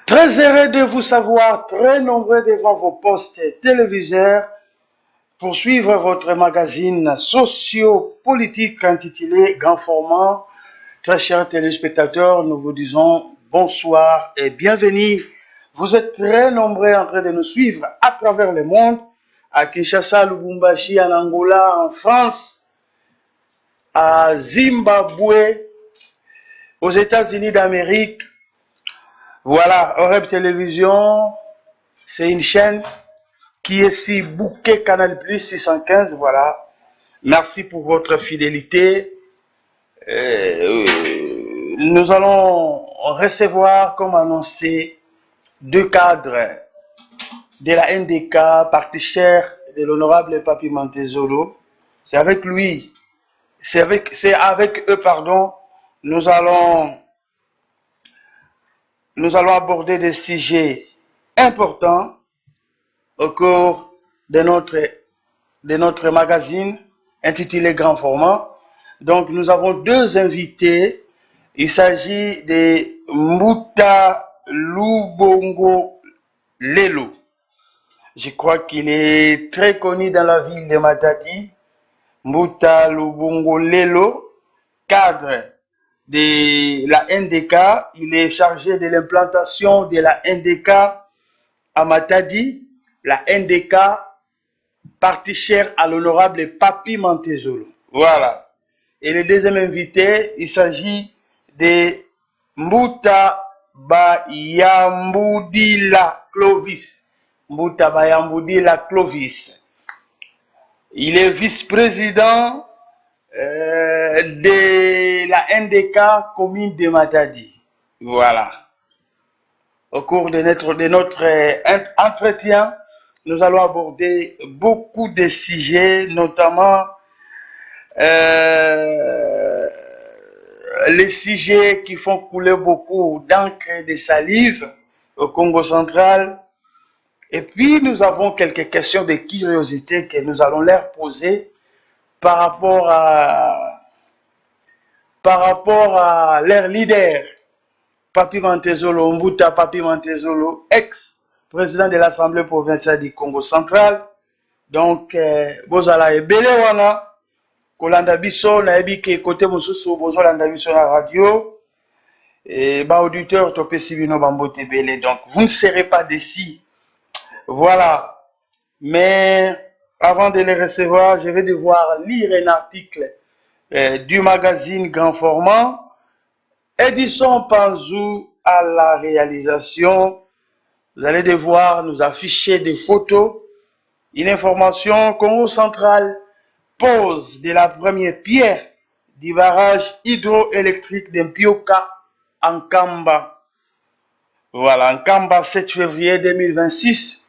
Très heureux de vous savoir, très nombreux devant vos postes téléviseurs pour suivre votre magazine socio-politique intitulé Grand Format. Très chers téléspectateurs, nous vous disons bonsoir et bienvenue. Vous êtes très nombreux en train de nous suivre à travers le monde, à Kinshasa, Lubumbashi, en Angola, en France, à Zimbabwe, aux États-Unis d'Amérique. Voilà, Oreb Télévision, c'est une chaîne qui est si bouquet Canal Plus 615, voilà. Merci pour votre fidélité. Nous allons recevoir, comme annoncé, deux cadres de la NDK, parti cher de l'honorable Papi Mantezolo. C'est avec lui, c'est avec eux, pardon, nous allons aborder des sujets importants au cours de notre magazine intitulé Grand Format. Donc, nous avons deux invités. Il s'agit de Mbuta Lubongo Lelo. Je crois qu'il est très connu dans la ville de Matadi. Mbuta Lubongo Lelo, cadre de la NDK. Il est chargé de l'implantation de la NDK à Matadi. La NDK, parti cher à l'honorable Papi Mantezolo. Voilà. Et le deuxième invité, il s'agit de Mbuta Bayambudila Clovis. Mbuta Bayambudila Clovis. Il est vice-président de la NDK commune de Matadi. Voilà. Au cours de notre entretien, nous allons aborder beaucoup de sujets, notamment les sujets qui font couler beaucoup d'encre et de salive au Congo central. Et puis, nous avons quelques questions de curiosité que nous allons leur poser par rapport à leur leader, Papi Mantezolo, Mbuta Papi Mantezolo, ex-président de l'Assemblée provinciale du Congo central. Donc, bozala ebele wana, kolanda biso na yebi ke kote mosusu bozolanda biso na radio, et ba auditeur topesi bino bambote ebele. Donc, vous ne serez pas déçus. Voilà. Mais avant de les recevoir, je vais devoir lire un article du magazine Grand Format. Edison Panzou à la réalisation. Vous allez devoir nous afficher des photos. Une information, Congo central pose de la première pierre du barrage hydroélectrique d'Mpioka en Kamba. Voilà, en Kamba, 7 février 2026.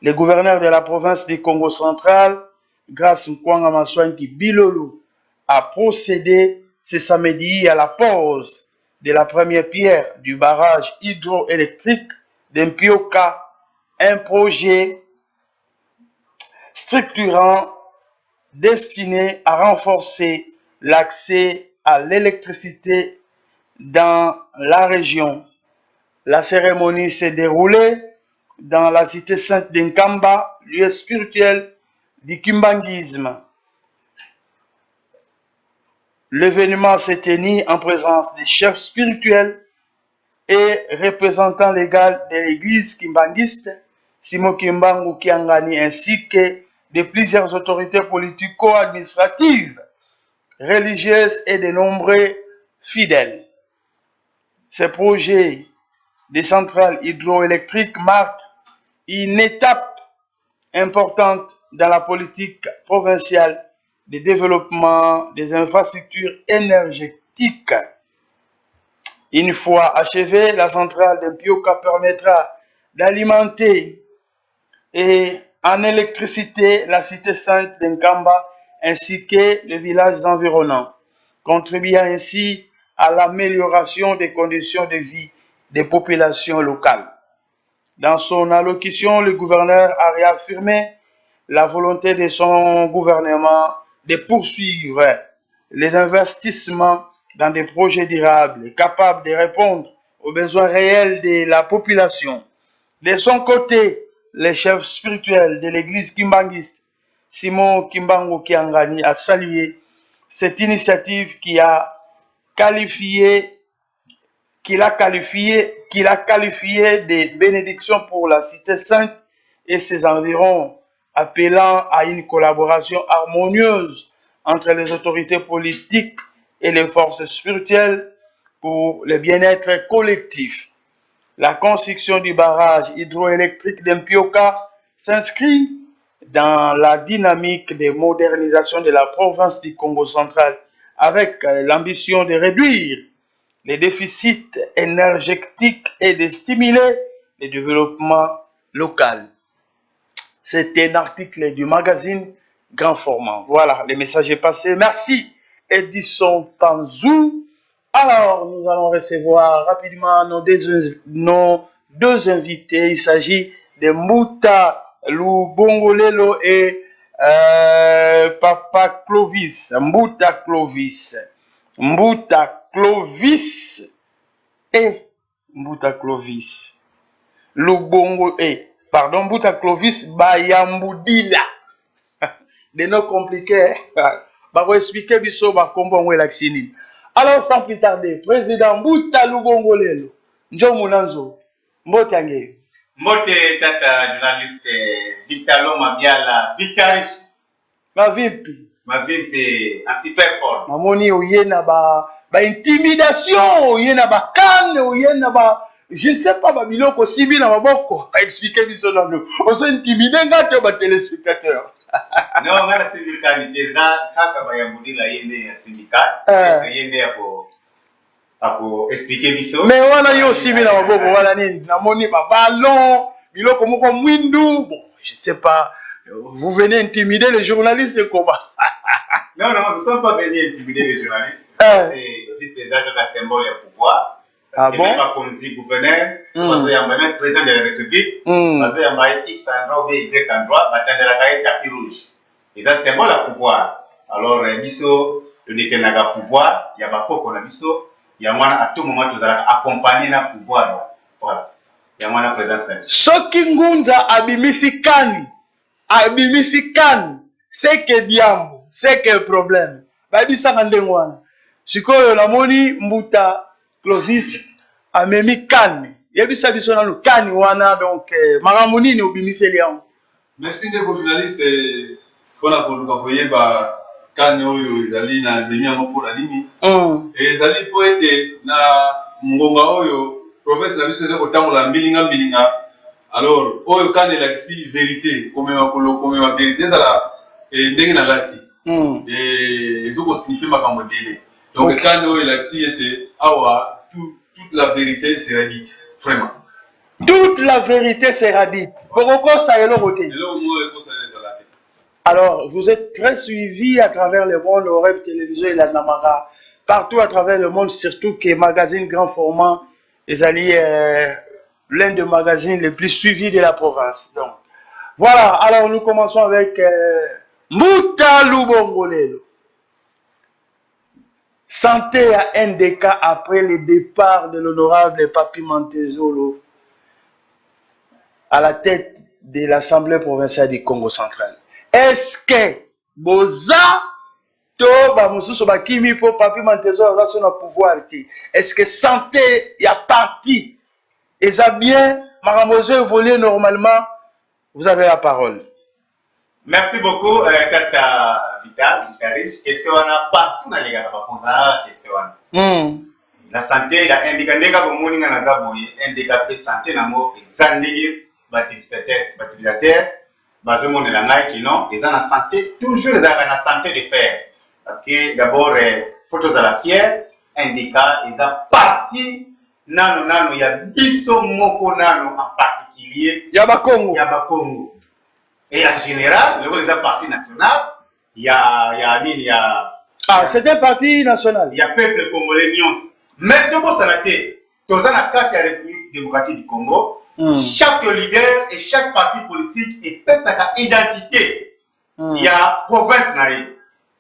Le gouverneur de la province du Congo central, grâce Nkwanga Maswangi Bilolo, a procédé ce samedi à la pose de la première pierre du barrage hydroélectrique d'Mpioka, un projet structurant destiné à renforcer l'accès à l'électricité dans la région. La cérémonie s'est déroulée dans la cité sainte d'Nkamba, lieu spirituel du kimbanguisme. L'événement s'est tenu en présence des chefs spirituels et représentants légaux de l'église kimbanguiste, Simo Kimbangu Kiangani, ainsi que de plusieurs autorités politico-administratives, religieuses et de nombreux fidèles. Ce projet de centrale hydroélectrique marque une étape importante dans la politique provinciale de développement des infrastructures énergétiques. Une fois achevée, la centrale d'Mpioka permettra d'alimenter et en électricité la cité sainte d'Nkamba ainsi que les villages environnants, contribuant ainsi à l'amélioration des conditions de vie des populations locales. Dans son allocution, le gouverneur a réaffirmé la volonté de son gouvernement de poursuivre les investissements dans des projets durables et capables de répondre aux besoins réels de la population. De son côté, le chef spirituel de l'église kimbanguiste, Simon Kimbangu Kiangani, a salué cette initiative qu'il a qualifiée de bénédiction pour la cité sainte et ses environs, appelant à une collaboration harmonieuse entre les autorités politiques et les forces spirituelles pour le bien-être collectif. La construction du barrage hydroélectrique d'Mpioka s'inscrit dans la dynamique de modernisation de la province du Congo central avec l'ambition de réduire les déficits énergétiques et de stimuler le développement local. C'était un article du magazine Grand Format. Voilà, le message est passé. Merci Edison Tanzou. Alors, nous allons recevoir rapidement nos deux invités. Il s'agit de Mbuta Lubongolelo et Papa Clovis. Mbuta Clovis et Mbuta Clovis. Lubongo et, pardon, Mbuta Clovis Bayambudila. Des noms compliqués. Bah, vous expliquer biso ba kombo ngwe laksini. Alors, sans plus tarder, président Mbuta Lubongolelo. Njo Munanzo. Mbote ange. Mbote tata journaliste Vitalo Mabiala Vitarish. Ma vipi. Ma vipi en super forme. Mamoni oyena ba intimidation, oyena ba canne, oyena ba je ne sais pas ba biloko sibi na maboko. Expliquer biso na nous. On se intimider ngate ba téléspectateurs. Non, ngala syndicalité za kaka ba yambudila yende ya syndicat. Yende ako expliquer biso. Mais wana yo sibi na maboko wala nini? Namoni ba ballon, biloko moko mwindu. Bon, je ne sais pas. Vous venez intimider les journalistes comment? Non, nous ne sommes pas venus intimider les journalistes. C'est juste des actes de symbole et pouvoir. Parce que même comme si gouverneur, parce qu'il y a un président de la République, parce qu'il y a un X endroit ou Y endroit, il y a un tapis rouge. Et ça, c'est symbole à pouvoir. Alors, biso, le détenaga pouvoir, il y a un peu qu'on a biso, il y a à tout moment, nous allons accompagner le pouvoir. Voilà. Il y a un présence. Soki Ngunza abimisi kani, c'est que diambo, c'est que problème. Babi sakandengwana. Sikoyo namoni Mbuta Clovis amemi kani. Yebisa biso na kani wana donc makambo nini obimiseli yango. Merci ndeko journaliste pona koluka koyeba kani oyo ezali na demi yango mpona nini. Ezali po ete na ngonga oyo province na biso eza kotambola mbilinga. Alors, oyo kani elakisi vérité, komema vérité ezala ndenge na lati. Ezoko signifie makambo délai. Donc kani oyo elakisi ete awa toute la vérité sera dite, vraiment. Toute la vérité sera dite. Alors, vous êtes très suivis à travers le monde, le Web Télévision et la Namara, partout à travers le monde, surtout que magazine grand format, les alliés, l'un des magazines les plus suivis de la province. Donc, voilà, alors nous commençons avec Mbuta Lubongolelo. Santé à NDK après le départ de l'honorable Papi Mantezolo à la tête de l'Assemblée provinciale du Congo central. Est-ce que Boza to ba mususu ba kimi po Papi Mantezolo a son pouvoir? Est-ce que santé y a parti? Et ça bien, Maramozo évolue normalement. Vous avez la parole. Merci beaucoup, Tata Vitarish. Question on a partout dans les gars, question. La santé, il a indiqué que vous avez un zaboui, handicapé santé, namo, et zandé, basibilitaire, bazoumon de la naï qui non, ils ont la santé, toujours ils ont la santé de faire. Parce que d'abord, photos à la fière, indica, ils ont parti, nano, il y a biso moko nano en particulier, Yabakongo. Et en général, les partis nationaux, il y a ah, c'était un parti national. Il y a peuple congolais nuance. Maintenant, ça a été. Dans la carte de la République démocratique du Congo, chaque leader et chaque parti politique est sa identité. Il y a province.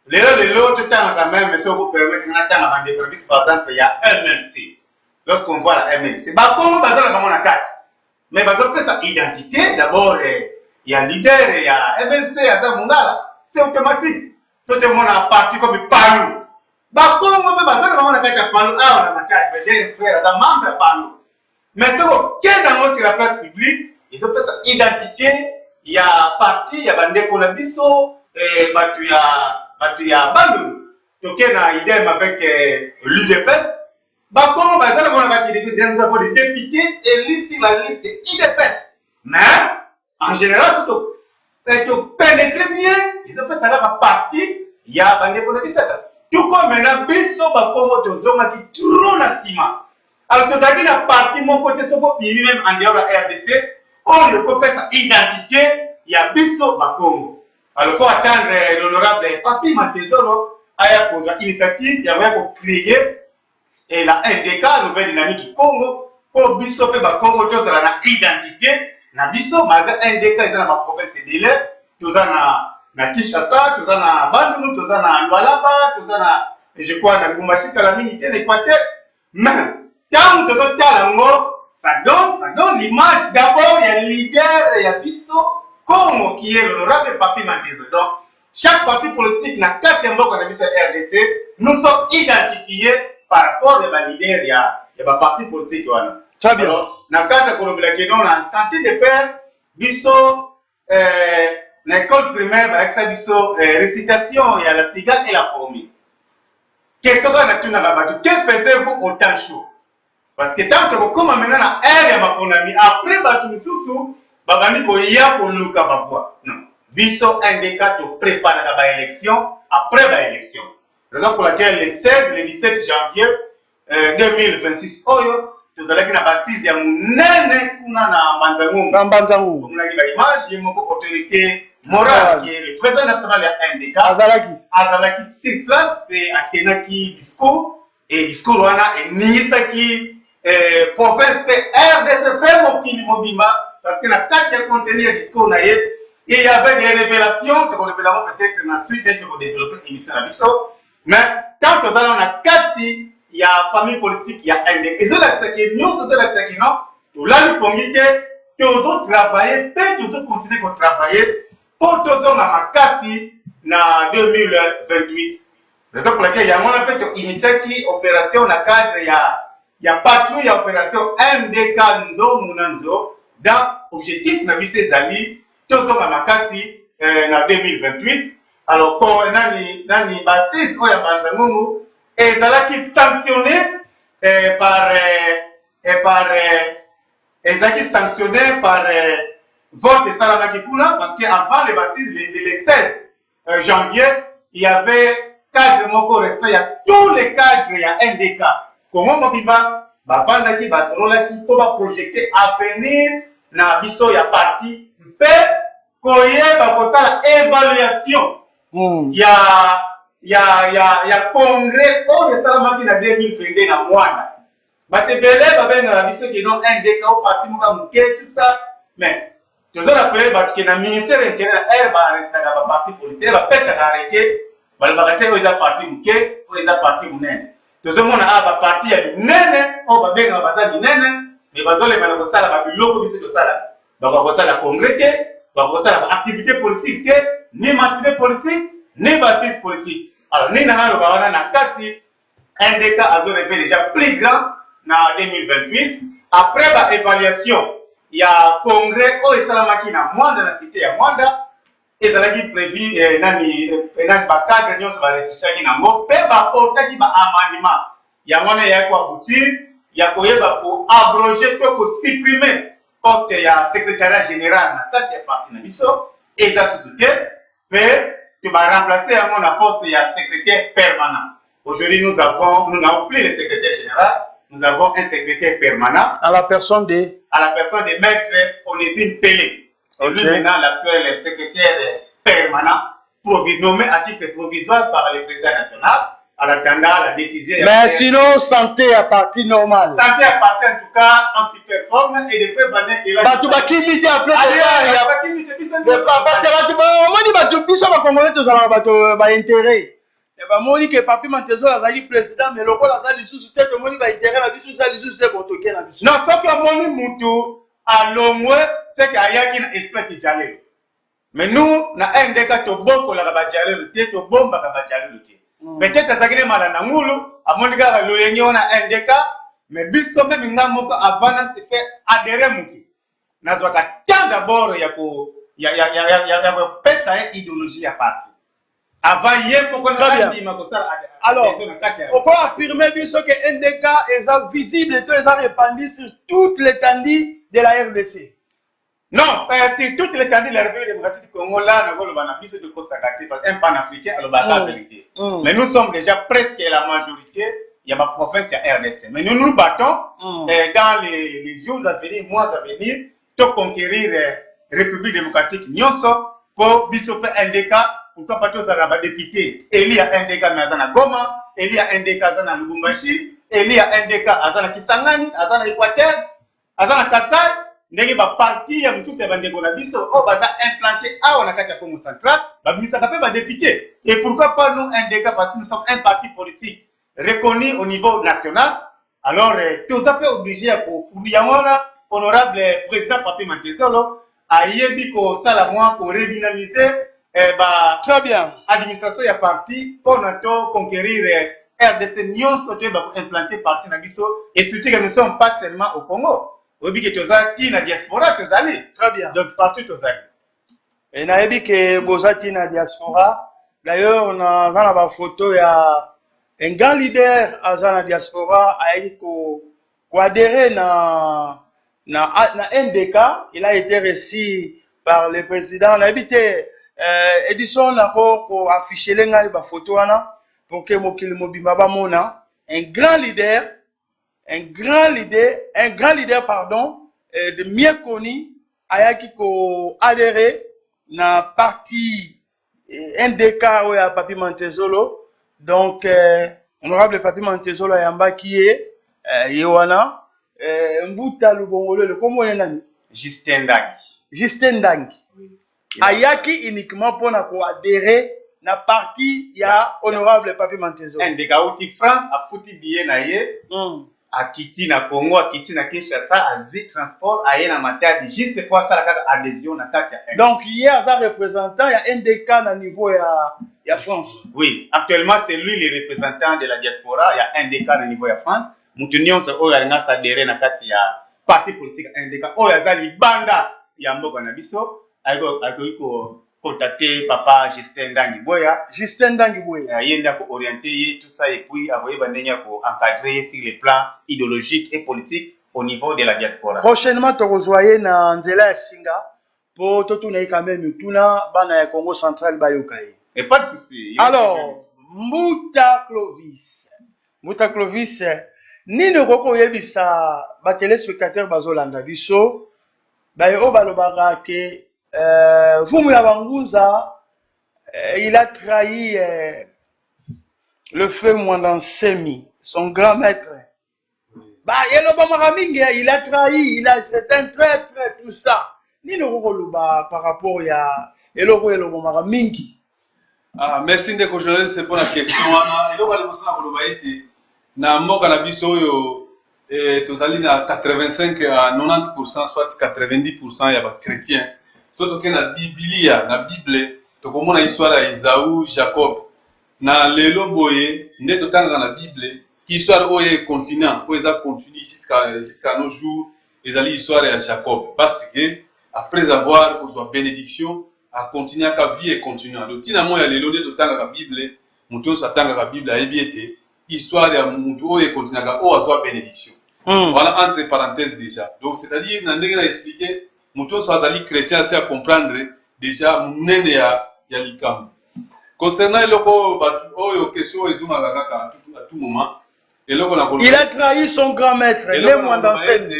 L'autre temps, quand même, si vous permettez, par exemple, il y a MLC. lorsqu'on voit la MLC. Bah, comment bazar la maman 4. Mais bazar peut sa identité. D'abord, il y a leader, il y a MLC, il y a Mongala. C'est automatique. C'est automatique. On a parti comme Palou. Bah, comment bazar la maman 4 Palou? Ah, on a ma carte. J'ai un frère, ça membre Palou. Mais c'est aucun dans sur la place publique. Ils ont fait sa identité. Il y a parti, il y a Bandeko Labiso, et il y a Bandou. Donc, il y a idée avec l'UDPS. Bah, comment bazar la maman 4 nous avons des députés élus sur la liste UDPS. Mais, en général, c'est tout pénétrer bien. Ils ont fait ça là à partie. Il y a Bandeko Labiso. Tout comme maintenant, Bisso, bah, comment tu as qui trône à ciment. Alors, tu as dit la partie, mon côté, ce qui même en dehors de la RDC, on le copie sa identité, il y a Bisso Bakongo. Alors, il faut attendre l'honorable Papi Matezolo à pour l'initiative, il y a pour créer et la NDK, nouvelle dynamique du Congo, pour Bisso Bakongo, tu as la identité, na Bisso, malgré NDK, ils ont la province de l'Île, tu as na Kinshasa, tu as na Bandung, tu as na Lualaba, tu as na, je crois, na Gumbashi, la militaire d'Équateur, mais, quand tu as ça donne l'image. D'abord, il y a le leader, il y a Bisso, comme qui est l'honorable Papi Mantezo. Donc, chaque parti politique n'a 4e bloc en RDC, nous sommes identifiés par rapport à leader, il y a un parti politique. Très bien. Alors, dans le cadre de on a santé de faire Bisso, l'école primaire, avec ça, Bisso, récitation, il y a la cigale et la fourmi. Qu'est-ce qu'on a tout dans la bateau? Que faisiez-vous au temps chaud? Parce que tant que vous commencez maintenant à elle, mon ami, après, vous sous babani ko ya ko luka ma voix. Non. Bisso indica to préparer l'élection, après l'élection. Raison pour laquelle le 16 et le 17 janvier 2026, nous allons na basise ya munene kuna na Mbanzangungu. Vous avez l'image, il y a une autorité morale qui est le président national de NDK. Azalaki sur place et Atenaki discours. Et discours wana et Nisaki province RDC Pemokili Mobima. Parce que la carte qui contenait le discours naïe, il y avait des révélations que vous développez peut-être dans la suite dès que vous développez l'émission à Bisso. Mais quand nous allons à Kati, il y a famille politique, il y a un des. Et qui nous, c'est qui non. Tout là, le comité, tous autres travailler, tous autres continuer à travailler pour tous autres à Makassi en 2028. Raison pour laquelle il y a mon appel d'initiative opération dans le cadre, il y a patrouille, il y a opération MDK Nzo Munanzo. Dans l'objectif de M. Zali, tous sommes à Makassi en 2028. Alors, quand on a les bases, on a Banzangungu, et Zala qui sanctionné par vote Salamakikuna, parce qu'avant les bases, le 16 janvier, il y avait cadre moko restant, il y a tous les cadres, il y a NDK. Comment on dit bafandaki basololaki po ba projeter avenir na biso ya parti mpe koyeba kosala évaluation ya congrès oyo esalamaki na 2022 na mwana batebele babenga na biso ke non NDK au parti moka moke tout ça mais tozolapele bato ke na ministère intérieur na baresaka baparti policier bapesaka arrêté balobaka te oyo eza parti moke oyo eza parti monene. Tozomona aba parti ya minene o babenga baza minene mais bazolema na kosala ba biloko biso tosala bako kosala congrès te bako kosala ba activité politique te ni matinée politique ni bassise politique. Alors ni na lo bawana na kati NDK azo rêvé déjà plus grand na 2028 après ba évaluation il y a congrès o esalamaki na Mwanda na cité ya Mwanda ezalaki prévu nani bakadre nyonso barefishaki nango mpe bakotaki baamendement yango wana eyaki koaboutir ya koyeba koabroger to kosupprime poste ya secrétariat général na kati ya parti na biso eza susu te mpe tobaremplace yango na poste ya secrétaire permanent. Aujourd'hui nous n'avons plus le secrétaire général, nous avons un secrétaire permanent à la personne de maître Onésime Pelé. C'est lui maintenant l'actuel secrétaire permanent nommé à titre provisoire par le président national en attendant la décision. Mais sinon, santé à partir normale. Santé à partir en tout cas en super forme et depuis Banek il a. Batubaki mité après. Parce que Batubaki, on dit Batubaki, ça va commencer tous à la bateau, intérêt. ba moni que Papi Mantezo azali président mais lokola azali sous tête moni ba intérêt na biso azali sous tête botoke na biso. Non, ça que moni mutu alongwe c'est que ayaki na esprit jalelo. Mais nous na ndeka to boko la ba jalelo te to bomba ka ba jalelo te. Peut-être azakile mala na ngulu amoni ka loyengi ona ndeka mais biso même ngamoko avana se fait adhérer mutu. Nazwaka tant d'abord ya ko ya pesa idéologie ya parti. Avant hier pour qu'on alors on peut affirmer que NDK est visible et tout est répandu sur toute l'étendue de la RDC. Non, sur toute l'étendue de la République démocratique du Congo là nous avons de consacrer parce qu'un panafricain alors la vérité. Mais nous sommes déjà presque la majorité, il y a ma province il y a RDC. Mais nous nous battons dans les jours à venir, mois à venir pour conquérir la République démocratique nyonso pour bisoper NDK. Pourquoi pas tous les députés? Il y a un NDK à Goma, il y a un NDK à Lubumbashi, il y a un NDK à Kisangani, à Équateur, à Kassai. Ndenge ba parti ya mususu ya bandeko na biso o baza implanté à on a kati ya Congo central ba bisa ka pe ba député. Et pourquoi pas nous NDK parce que nous sommes un parti politique reconnu au niveau national. Alors tous ça peut obligé pour fournir honorable président Papi Mantezolo a yebi ko sala moi pour redynamiser très bien. Administration ya parti pour notre conquérir RDC nyonso te ba implanter parti na biso et surtout que nous sommes pas tellement au Congo. Obi que tozati na diaspora tozali. Très bien. Donc partout tozali. Et na yebi que bozati na diaspora. D'ailleurs on a la photo ya un grand leader azana diaspora a ko adhérer na NDK, il a été reçu par le président. On a habité Edison n'a pas affiché les photos pour que Mokili Mobimba Mona, un grand leader, pardon, de mieux connu, ayaki ko adhéré na parti NDK ou ya Papi Mantezolo. Donc honorable Papi Mantezolo yamba qui est Yewana Mbuta Lubongolo le comment on nani Justin Ndangi. Justin Ndangi. Oui. Ayaki uniquement pour na ko adhérer na parti ya honorable Papi Mantezolo. NDK outi France a fouti billet na ye. A kiti na Congo, a kiti na Kinshasa, a zvi transport, a ye na matadi juste pour ça la adhésion na kati ya. Donc hier ça représentant ya NDK na niveau ya France. Oui, actuellement c'est lui le représentant de la diaspora, il y a NDK na niveau ya France. Mutunion se oya nga s'adhérer na kati ya parti politique NDK oya za libanda ya mboka na biso ayiko contacter papa Justin Ndangi Boya. Justin Ndangi Boya. Yenda ko orienter tout ça et puis avoyer bandenya ko encadrer sur les plans idéologiques et politiques au niveau de la diaspora. Prochainement to rejoindre na nzela ya singa pour totuna quand même tuna bana ya Congo central bayokai. Et pas de souci. Alors Mbuta Clovis nini koko yebisa ba téléspectateurs bazolanda biso ba yo balobaka ke Vumula Banguza il a trahi le feu Mwandansemi, son grand maître. Bah il a trahi, c'est un traître tout ça. Nini koko loba par rapport ya eloko mingi. Ah merci ndeko journaliste c'est pour la question ana eloko alibosana koloba ete na mboka na biso oyo tozali na 85 à 90% soit 90% ya ba chrétiens. Surtout que na Biblia, na Bible, tokomona histoire ya Isaou, Jacob. Na lelo boye, nde totanga na Bible, histoire oye continent, oye ça continue jusqu'à nos jours, ezali histoire ya Jacob. Parce que après avoir reçu bénédiction, a continué à vie et continuer. Donc tina mo ya lelo nde totanga na Bible, mutu satanga na Bible ayebi ete histoire ya mutu oye continue ka o azwa bénédiction. Voilà entre parenthèses déjà. Donc c'est-à-dire na ndenge na expliquer Mouton Swazali chrétien c'est à comprendre déjà munene ya likambo. Concernant le question à tout moment, il a trahi son grand maître, même moi dans cette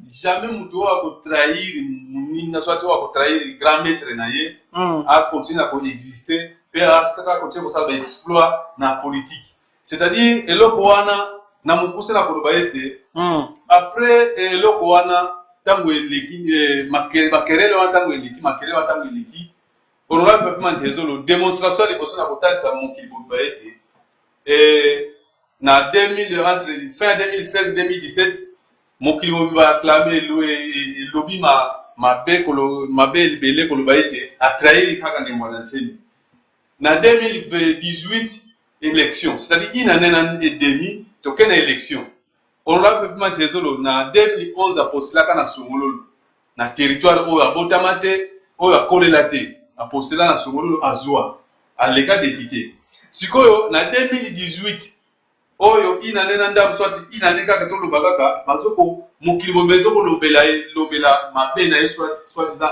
jamais Mouton a trahir munina soit a trahir grand maître naie a continuer à exister, puis a continuer à exploit na politique. C'est-à-dire eloko wana na mukuse na kolobaete après eloko wana tango eleki makerele wana tango eleki honorable Papi Mantezolo démonstration les personnes à voter ça mon qui va être et na 2000 entre fin 2016 2017 mon qui va acclamer le lobby ma be belé ko ba été a trahi kaka ne mwana seni na 2018 élection c'est-à-dire une année et demie toke na élection honorable Papi Mantezolo na 2011 a postulaka na Songololo na territoire oyo abotama te oyo akolela te apostela na Songololo azwa alega député sikoyo na 2018 oyo inanena ndam swati inaneka ka tolo bagaka bazoko mokili bomezo ko lobela mabe na soit disant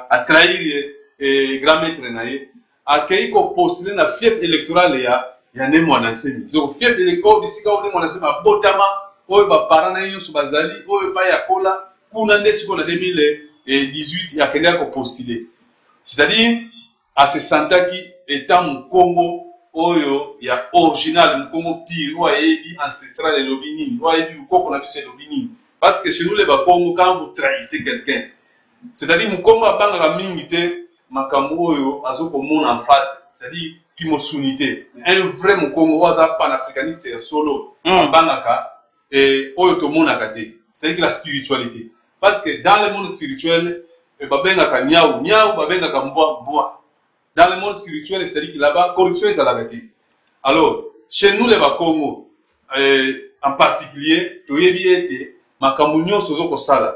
a trahir grand maître na ye akei ko postuler na fief électoral ya ne mwana semi zo fief électoral bisika o ne mwana semi abotama oyo ba parana nyonso bazali oyo pa ya kola kuna nde siko na 2018 ya kenda ko postuler c'est-à-dire à se sentaki étant Mukongo oyo ya original Mukongo pire ou ayebi ancestral et lobini ou ayebi Mukongo na biso lobini parce que chez nous les Bakongo quand vous trahissez quelqu'un c'est-à-dire Mukongo abanga mingi te makambo oyo azoko mona en face c'est-à-dire kimosunité un vrai Mukongo waza panafricaniste solo abanga et oyo to mona kate c'est la spiritualité parce que dans le monde spirituel babengaka niaou babengaka mboa dans le monde spirituel c'est-à-dire que là-bas corruption est à la gâte alors chez nous les Bakongo en particulier toyebi ete makambo nyonso zoko sala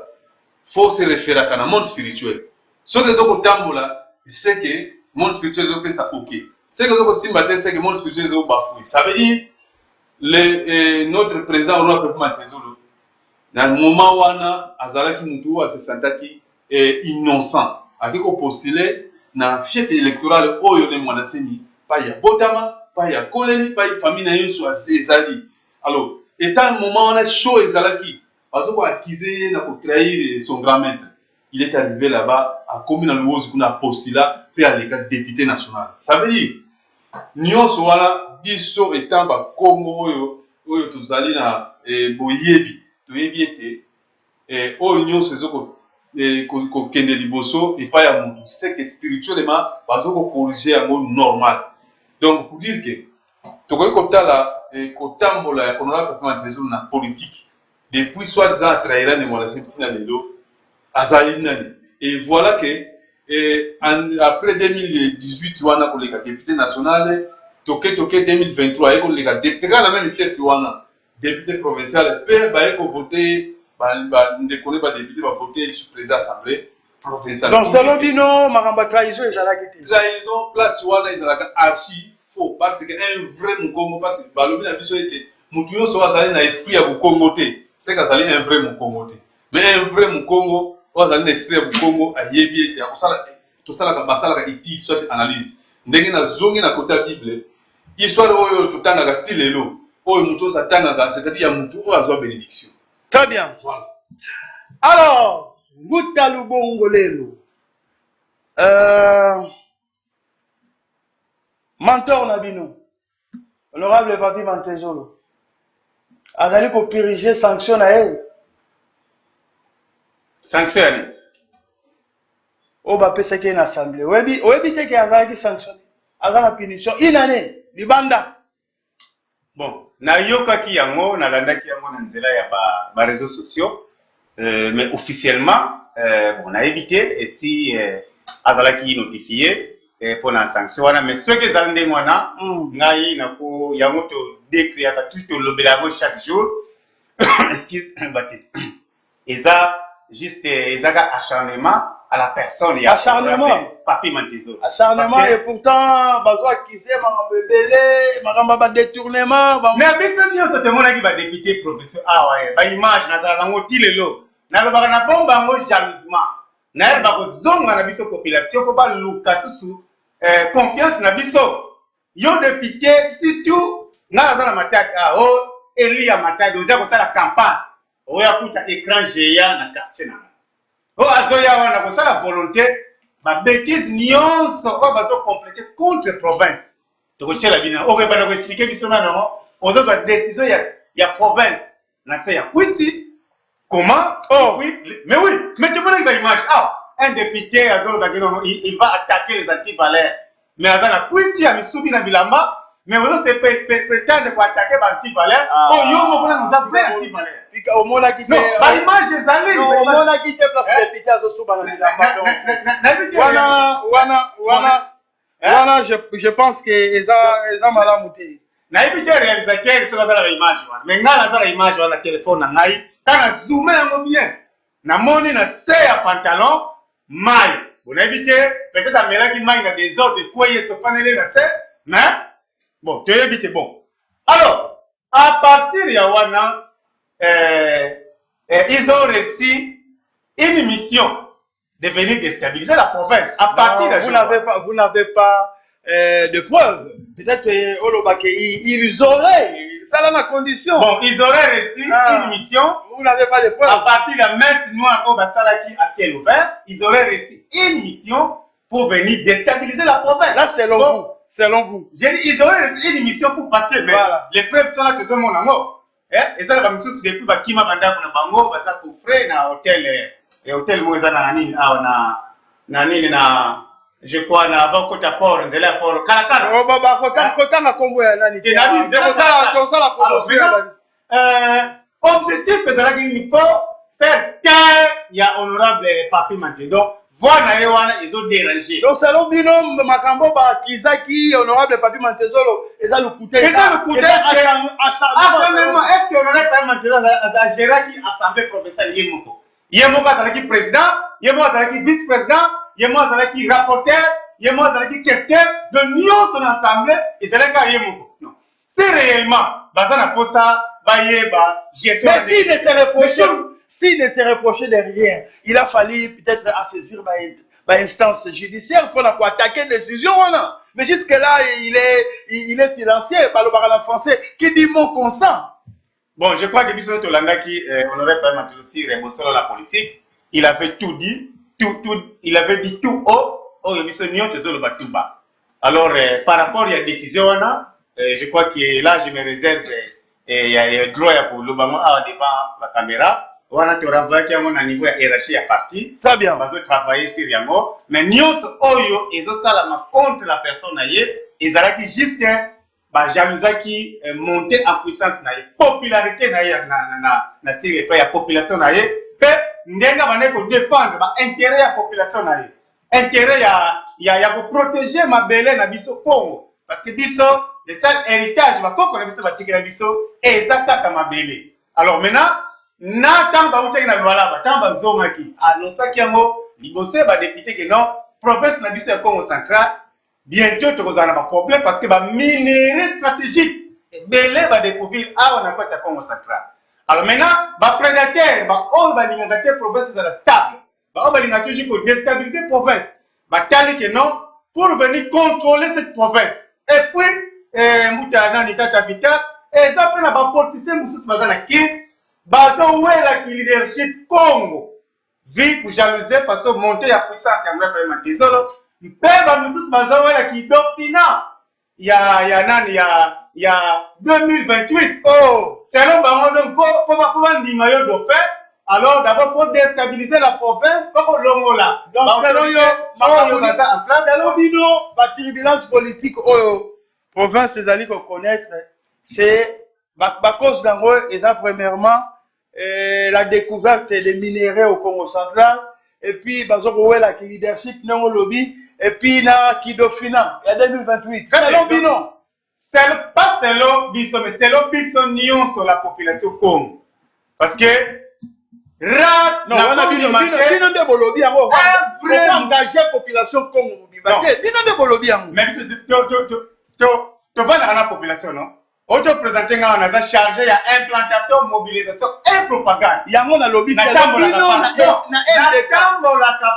faut se référer à le monde spirituel ce que zoko tambola c'est que monde spirituel zoko ça OK c'est que zoko simbate c'est que monde spirituel zoko bafoué ça veut dire notre président honorable Papi Mantezolo na moment wana azalaki mutu a se sentaki innocent avec ko postuler na fief électoral oyo ne mwana semi pa ya botama pa ya koleli pa ya famille na yonso ezali alors étant moment wana chaud ezalaki bazoko accuser na ko trahir son grand maître il est arrivé là-bas a commis na luozi kuna postula pe aleka député national ça veut dire nyonso wana biso étant ba Congo oyo tozali na boyebi toyebi ete oyo nyonso ezoko ko kende liboso et pas ya mutu c'est que spirituellement bazoko corriger yango normal donc pour dire que tokoki kotala kotambola ya honorable Papi Mantezolo na politique depuis soit disant trahira ne mwana septina lelo azali nani et voilà que après 2018 wana koleka député national toke 2023 eko koleka député kana même chef wana député provincial pe ba eko voter ndekone ba député va voter sur président assemblée provinciale donc selon bino makamba trahison ezalaki te trahison place wana ezalaka archi faux parce que un vrai Mukongo parce que balobi na biso ete mutu nyonso azali na esprit ya Bukongo te c'est qu'azali un vrai Mukongo te mais un vrai Mukongo azali na esprit ya Bukongo ayebi ete akosala tosalaka basalaka éthique soit analyse ndenge na zongi na kota Bible histoire oyo totangaka ti lelo oyo mutu osatangaka c'est-à-dire ya mutu oyo azwa bénédiction. Très bien. Voilà. Alors, Nguta Lubongo lelo. Mentor Nabino. Honorable Papi Mantezolo. Azali ko piriger sanction na elle. Sanction ani. O ba pesa ke na assemblée. Oyebi te ke azali sanction. Azala punition inane libanda. Bon, na yokaki yango na landaki yango na nzela ya ba réseaux sociaux mais officiellement on a évité et si azalaki notifié pour la sanction wana mais ceux que zalende wana ngai na ko yango to décrire ka tout to lobela chaque jour excuse Baptiste eza juste ezaka acharnement à la personne ya acharnement Papi Mantezolo acharnement et pourtant bazwa kiser makambo ebele makambo ba détournement mais biso nyonso temonaki ba député provincial ouais ba image nazala nango tilelo nalobaka na bomba yango jalousement naye bakozonga na biso population po baluka susu confiance na biso yo député surtout nga naza na matadi eli ya matadi oza kosala campagne oya kuta écran géant na quartier na azoya wana kosala volonté ba bêtise nyonso oyo bazocompléter contre province tokotiela bino okebanda koexplike biso nano ozozwa décision ya province na se ya kwiti comment oui mais tu peux pas image un député, il va attaquer les anti-valeurs. Mais Azana, Kouiti a mis soubi na bilamba, mais vous c'est prétendre pour attaquer les anti-valeurs. Oh, yo, nous avons fait anti-valeurs. Au moins, la non, par image, les amis. Non, au moins, la quitté place député à Zosuba na bilamba. Voilà, je pense que Eza Malamouté. Naïbité réalisateur, c'est la image. Mais quand la image sur le téléphone, quand on zoome bien, na moni na serre à pantalon, maille. Vous évitez, peut-être à Mélanie qui maille dans des ordres de quoi il se panel na serre, mais bon, tu évites bon. Alors, à partir de Yawana, ils ont réussi une mission de venir déstabiliser la province. À partir de vous n'avez pas de preuves. Peut-être ils auraient, ça là ma condition. Bon, ils auraient réussi une mission. Vous n'avez pas de preuves. À partir de la messe noire au Bassalaki à ciel ouvert, ils auraient réussi une mission pour venir déstabiliser la province. Là, selon vous. Selon vous. J'ai dit, ils auraient réussi une mission pour passer, mais voilà. Les preuves sont là que ce monde en haut. Et ça, la mission, c'est depuis Bakima Banda pour Bango, ça pour frais dans hôtel Moïse na je crois na avant côté port nzela port Kalakala. Oh baba kota na kombo ya nani? Ça objectif c'est qu'il faut faire taire ya honorable Papi Manté. Donc voilà ils ont dérangé. Donc selon bino makambo ba kizaki honorable Papi Manté zolo eza lukuté. Eza lukuté acharnement. Est-ce que honorable Papi Manté a géré qui assemblée provinciale Yemoko? Yemoko azalaki président, Yemoko azalaki vice-président, Yemoko azalaki rapporteur, Yemoko azalaki questeur, de l'union son assemblée, et c'est là qu'il Yemoko. Non. C'est réellement, bazana pour ça, bayeba, gestion. Mais s'il ne s'est reproché de rien, il a fallu peut-être assaisir l'instance judiciaire pour attaquer des décisions. Mais jusque-là, il est silencieux, par le barreau français, qui dit mon consent. Bon, je crois que Bissot Tolanda qui honorait pas maintenant aussi sur la politique, il avait tout dit, il avait dit tout haut, il Bissot Nyon le bas tout bas. Alors, par rapport à la décision, je crois que là, je me réserve, il y a droit pour le devant la caméra. On a travaillé à mon niveau hiérarchie à parti. Très bien. Parce que travailler sérieusement. Mais Nyon, ils ont ça contre la personne, ils ont dit juste jalousie qui monter en puissance na popularité na Syrie pa ya population na ye pe ndenga bane ko défendre ba intérêt ya population na ye intérêt ya ko protéger mabele na biso Congo parce que biso le seul héritage ba koko na biso ba tikela biso ezakaka mabele. Alors maintenant na tamba utaki na lwala ba tamba zomaki annonçaki yango liboso ba député que non province na biso ya Congo central bientôt tu vas avoir un problème parce que les minerais stratégiques, belé va découvrir à on a Congo central. Alors maintenant, les prédateurs, on va les province stable, on va les toujours déstabiliser la province. Tandis que non, pour venir contrôler cette province. Et puis, Moutana Nitata Vital, et ça peut pas porter Moussous Bazana qui, basé où est la leadership Congo, vie pour jalouser façon monter à puissance, il y a désolé. Peba Moussous Mazawela qui d'Optina. Il y a 2028. Oh, c'est l'homme donc pour Ndimayo d'Offet. Alors d'abord pour déstabiliser la province, pour l'Ongola. Donc selon selon Bino, la turbulence politique au province des alliés qu'on connaît, c'est à cause d'un rôle, et ça premièrement la découverte des minéraux au Congo central, et puis bazo la leadership non lobby. Et puis, il y a Kidofina, il y a 2028. Selon Bino. Pas selon Bisso, mais selon Bisso Nyon sur la population Congo. Parce que, non, on a Bino de Bolobi, on va engager la population Congo. Bino de Bolobi. Mais tu vas dans la population, non? Auto présenté, on a chargé à implantation, mobilisation et propagande. Il y a un lobby, c'est Bino,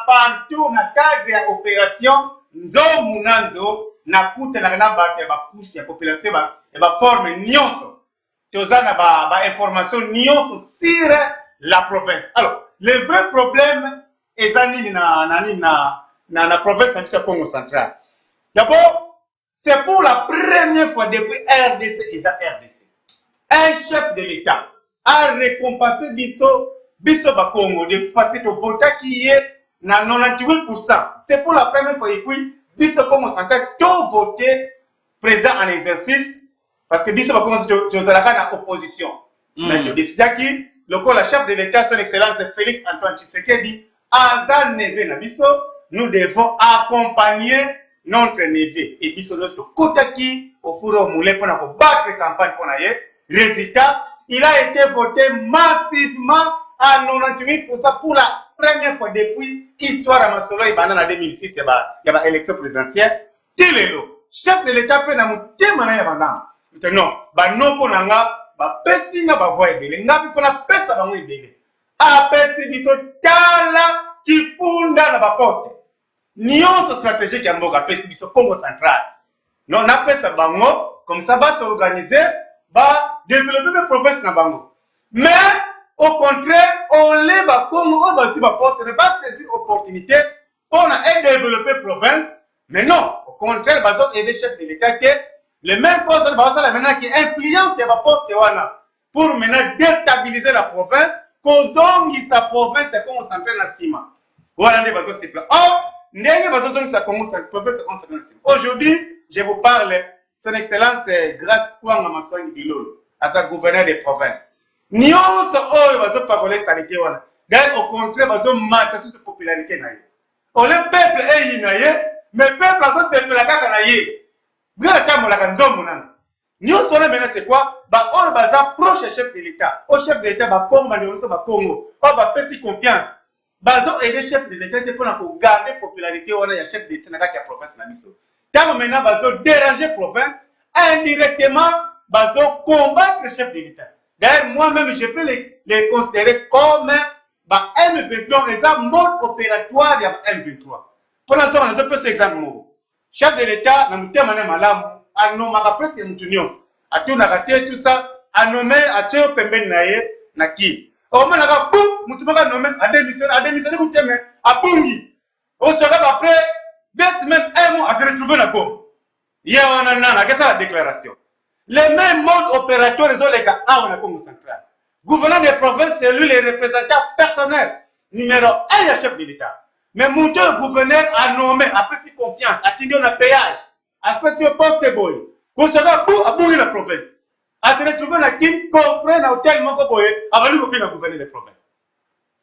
partout na cadre ya opération nzo munanzo na kuta na ba couche ya population ba forme nyonso tozana ba information nyonso sur la province. Alors le vrai problème ezani na province na Congo central. D'abord, c'est pour la première fois depuis RDC et RDC. Un chef de l'État a récompensé biso ba Congo de passer au vote qui est na 98%. C'est pour la première fois et puis biso comme central tout voté président en exercice parce que biso va commencer à opposition. Mais je décide qui le chef de l'État son excellence Félix Antoine Tshisekedi Aza Neve na biso, nous devons accompagner notre neveu et biso notre côté qui au four au moulin pour battre campagne pour naie. Résultat, il a été voté massivement à 98% pour la première fois depuis l'histoire à Masolo et en 2006, il y a l'élection présidentielle. Tilelo, chef de l'État peut nous témoigner maintenant. Maintenant, non konanga, pesi nga voix ebele, nga pona pesa bango ebele. Apesi biso tala ki funda na poste. Nyonso stratégique ya mboka apesi biso Congo central. Non, na pesa bango comme ça va s'organiser, va développer mes provinces na bango. Mais au contraire, on les va comme on va aussi poste, ne pas saisir opportunité pour développer province. Mais non, au contraire, bazo aider chef de l'État que les mêmes postes de maintenant qui influencent les postes pour maintenant déstabiliser la province, qu'on sa province est concentrée dans Sima. Voilà les bazo c'est plat. Or, n'est bazo sa province concentrée dans Sima. Aujourd'hui, je vous parle, son excellence grâce Kwanga Maswangi Bilolo, à sa gouverneur des provinces. Nyonso oyo bazo parler salité wana. D'ailleurs au contraire bazo match sur popularité na ye. On le peuple est inaye, mais peuple bazo se la kaka na ye. Bien kama la kanzombo nanza. Nyonso na maintenant c'est quoi? Ba oyo baza proche chef de l'État. Au chef de l'État ba Congo ba nyonso ba Congo. O ba pesi confiance. Bazo aider chef de l'État pour na ko garder popularité wana ya chef de l'État na kaka province na biso. Tant maintenant bazo déranger province indirectement bazo combattre chef de l'État. D'ailleurs, moi-même, je peux les considérer comme M23, les mode opératoire de M23. Pour l'instant, on a un peu cet exemple. Chef de l'État, nous avons un malam, à nommer après c'est une union. À tout raté tout ça, à nommer à Théo Pemben Naye, Naki. Au moins, à Bou, nous avons nommé à démissionner, vous t'aimez, à Bungi. On sera après 2 semaines, 1 mois à se retrouver dans le Congo. Hier, on a qu'est-ce que la déclaration? Les mêmes modes opératoires, les autres gars, on a Congo central. Gouverneur des provinces, c'est lui le représentant personnel, numéro 1 du chef de l'État. Mais mon gouverneur a nommé, après ses confiance, a tenu un péage, après ses poste boy. Vous serez à bouger la province. À se retrouver dans qui comprend dans tel manque boy, avant lui de gouverner les provinces.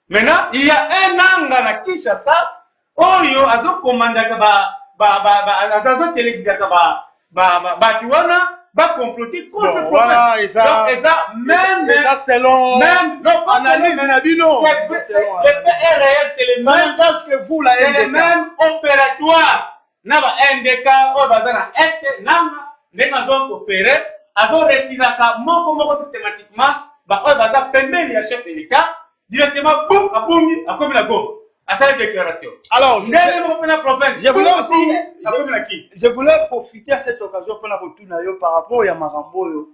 Maintenant, il y a un an à Kinshasa, Oyo, à son commandant, à son télégraphe, va comploter contre le voilà, et ça, même selon analyse Nabino. Les faits est réel, c'est les mêmes tâches que vous, la NDK. C'est les mêmes opératoires. Naba NDK, au bazana est, namba, les maisons s'opérer, elles ont retiré moko systématiquement, bah, au bazar, permet les chefs de l'État, directement, boum, à boumi, à comme la gomme. À sa déclaration. Alors, je voulais profiter à cette occasion pour la retourner par rapport à Yamarambo,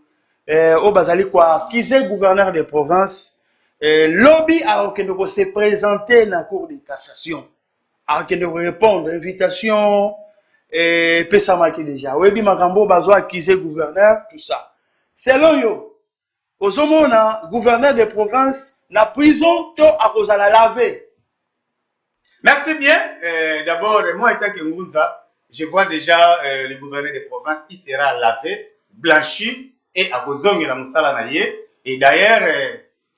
au Bazali, quoi, qui est gouverneur des provinces, lobby a se présenter dans la cour de cassation, a répondre à l'invitation, et Pessamaki déjà. Oui, Marambo, Bazoa, qui est gouverneur, tout ça. Selon yo, au Zomona, gouverneur des provinces, la prison, tout à cause de la laver. Merci bien. D'abord, moi, étant que Ngunza, je vois déjà le gouverneur des provinces qui sera lavé, blanchi et à Bozong et la Moussala Naye. Et d'ailleurs,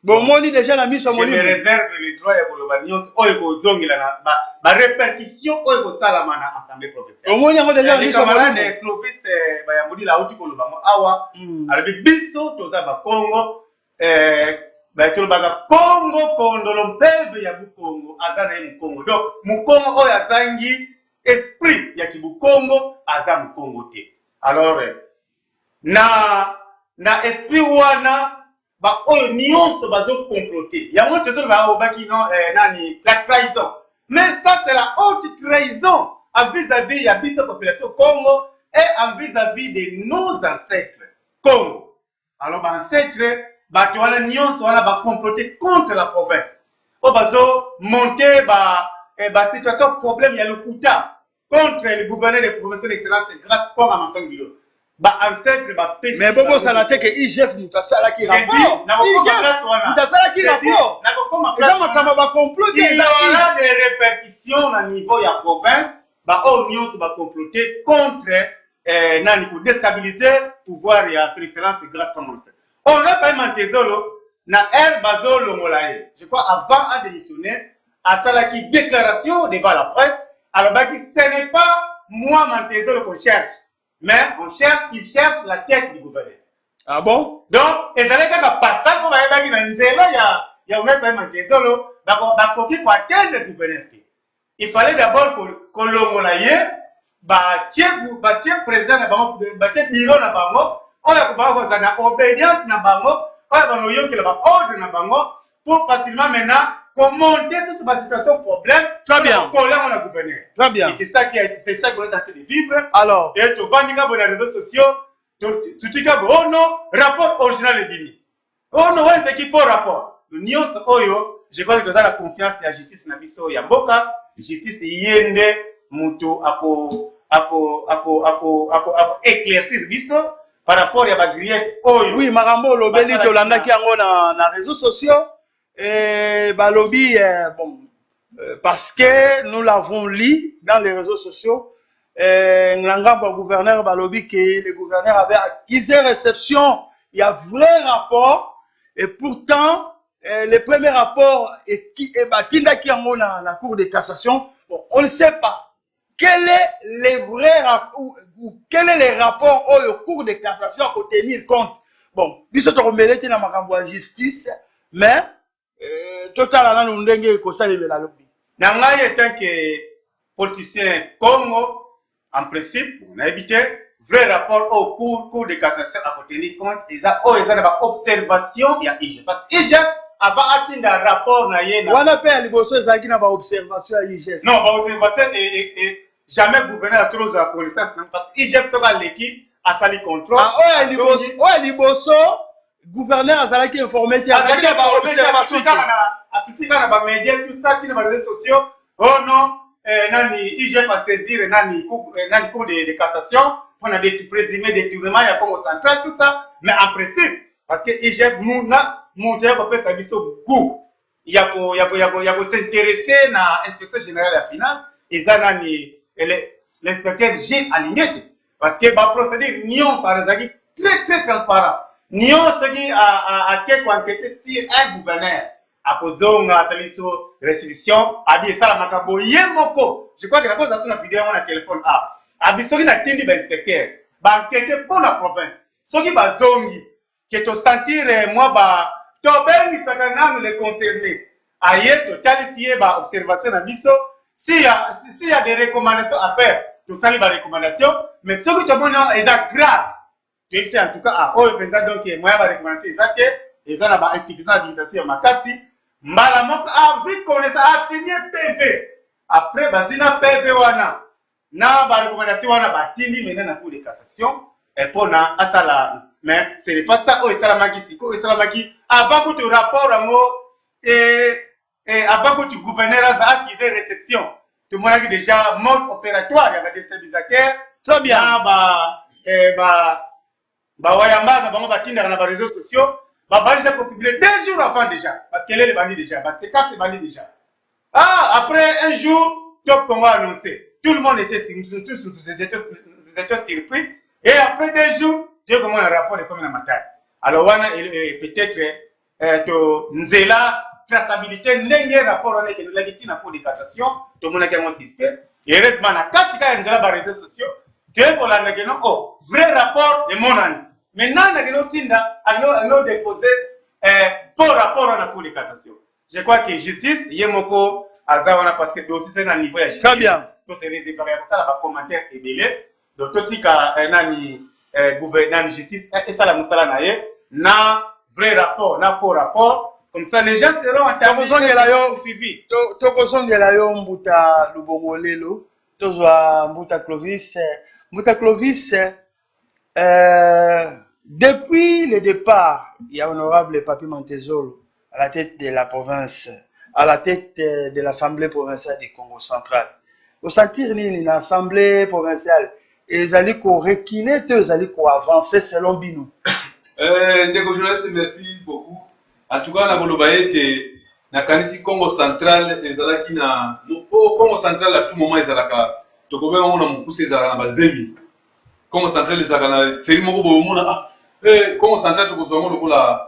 bon, moi, déjà la mise je me réserve le droit de Bolobanios, Bozong et la répercussion, Salama dans l'Assemblée provinciale. Au moins, il y a déjà la mise en place de Clovis, Bayamudi, la Outi Kolobamo, Awa, avec Bisso, Tozaba Congo, Congo Kondolo mbebe ya Bukongo azana ye Mukongo. Donc Mukongo oyo azangi esprit ya Kibukongo aza Mukongo te. Alors na esprit wana ba oyo nyonso bazo comploter. Ya mo tezo ba obaki non nani la trahison. Mais ça c'est la haute trahison vis-à-vis ya biso population Congo et vis-à-vis de nos ancêtres Congo. Alors ba ancêtres Batuana nyonso wana ba comploter contre la province. O bazo monter ba situation problème ya Lokuta contre le gouverneur de province d'excellence grâce pour Amason Bilo. Ba ancêtre ba pesi. Mais bobo ça la te que IGF mutasala ki rapport. IGF mutasala ki rapport. il y aura des répercussions au niveau de la province, l'Union va comploter contre Nani pour déstabiliser le pouvoir de son excellence grâce à Monse. On n'a pas Mantezolo, na El Bazolo Molaye. Je crois avant à démissionner, à Salaki déclaration devant la presse, alors ce n'est pas moi Mantezolo qu'on cherche, mais il cherche la tête du gouverneur. Ah bon? Donc, et ça n'est pas ça qu'on va y avoir dans il y a un Mantezolo, le gouverneur. Il fallait d'abord qu'on l'ongolaye, le président le bureau na bango, on a une obédience na bango, on a une ordre na bango pour facilement maintenant commenter sur cette situation problème. Très bien. Très bien. Et c'est ça qu'on est en train de vivre. Alors. Et tu vas dans les réseaux sociaux, tu dis oh non, rapport original est dimi. Oh non, c'est qu'il faut rapport. L'union oyo, je crois que nous avons la confiance et la justice na biso ya mboka, justice yende muto éclaircir biso par rapport à la grillette oyo. Oui, Marambo lobeli tolanda ki yango na réseaux sociaux et balobi bon parce que nous l'avons lu dans les réseaux sociaux le gouverneur balobi que le gouverneur avait accusé réception, il y a vrai rapport et pourtant le premier rapport est qui est batinda qui yango na la cour de cassation. Bon, on ne sait pas quel est le vrai rapport ou quel est le rapport au cours de cassation à tenir compte. Bon, biso to remelete na makambo ya justice, mais total na ndenge ko salela lobi. Na ngai étant que politicien Congo, en principe, on a évité vrai rapport au cours de cassation à tenir compte. Ils ont une observation il y a IGF parce que IGF a pas atteint un rapport na yena. Wana pe liboso ezaki na ba observation ya IGF. Non, ba observation et jamais gouverneur a trop de la connaissance parce que IGF sera l'équipe à sali contrôle. Ah liboso gouverneur azalaki informé ti azalaki ba observation a suppliqué na ba médias tout ça qui na ba réseaux sociaux. Oh non, nani IGF a saisir nani cour de cassation pour na présumer détournement ya Congo central tout ça, mais en principe parce que IGF monter ko pesa biso goût. Il y a ko s'intéresser na inspection générale de la finance et ça nani l'inspecteur G aligné parce que ba procédure nion ça rezaki très transparent. Nion ce qui a quelque enquêter sur un gouverneur à kozonga saliso restitution abi ça la makabo yemoko. Je crois que la cause ça sur la vidéo on a téléphone abi soki na tindi ba inspecteur ba enquêter pour la province. Soki ba zongi que to sentir moi ba to bengi sakana les concernés. Aye total ici ba observation na biso. S'il y a des recommandations à faire, tout ça, il y a des recommandations, mais ce que tout le monde a, c'est grave. Tu sais, en tout cas, oh, je pense donc que moi, je vais recommander ça, et ça, il y a insuffisance d'administration, ma casse, malamok, vous connaissez, signé PV. Après, bazina PV, wana, na, ba recommandation, wana, ba tindi, maintenant, na cour de cassation, et pour na, asala, mais ce n'est pas ça, oh, et ça, la maki, siko, et ça, la maki, avant que tu rapport, et avant que tu gouverneur a accusé réception, tout le monde a déjà mode opératoire, il y a des déstabilisateurs. Très bien. Wayamba, na les réseaux sociaux, déjà publié 2 jours avant déjà. Quel est le bandit déjà? C'est quand c'est bandit déjà. Après un jour, Top Congo a annoncé. Tout le monde était surpris. Et après 2 jours, j'ai commencé un rapport de commune à Matai. Alors, peut-être, Nzela, traçabilité, n'est rapport avec la victime pour des cassations, tout le monde a un système. Et heureusement, quand il y a des réseaux sociaux, tu es pour la oh, vrai rapport de mon année. Maintenant, on a déposé faux rapport à la Cour de cassation. Je crois que justice, il y a beaucoup à parce que dossier c'est un niveau de justice. Très bien. Tout c'est réservé pour ça, la commentaire est belé. Donc, tout ce qui a gouvernance justice, et ça, la moussala naye, na vrai rapport, na faux rapport. Comme ça, les gens seront entendus. Tokozongela yo mbuta lubongolelo, tozwa mbuta Clovis. Mbuta Clovis, depuis le départ, il y a honorable Papi Mantezolo à la tête de la province, à la tête de l'Assemblée provinciale du Congo central. Au sentir nini na Assemblée provinciale, ils allaient reculer, ils allaient avancer selon Binou. Ndeko journaliste, merci beaucoup. En tout cas, na boloba ete na kanisi Congo Central ezalaki na Congo Central à tout moment ezalaka tokobenga ngona mukuse ezalaka na bazemi Congo Central ezalaka na seri moko bomona Congo Central tokozwa ngo lokola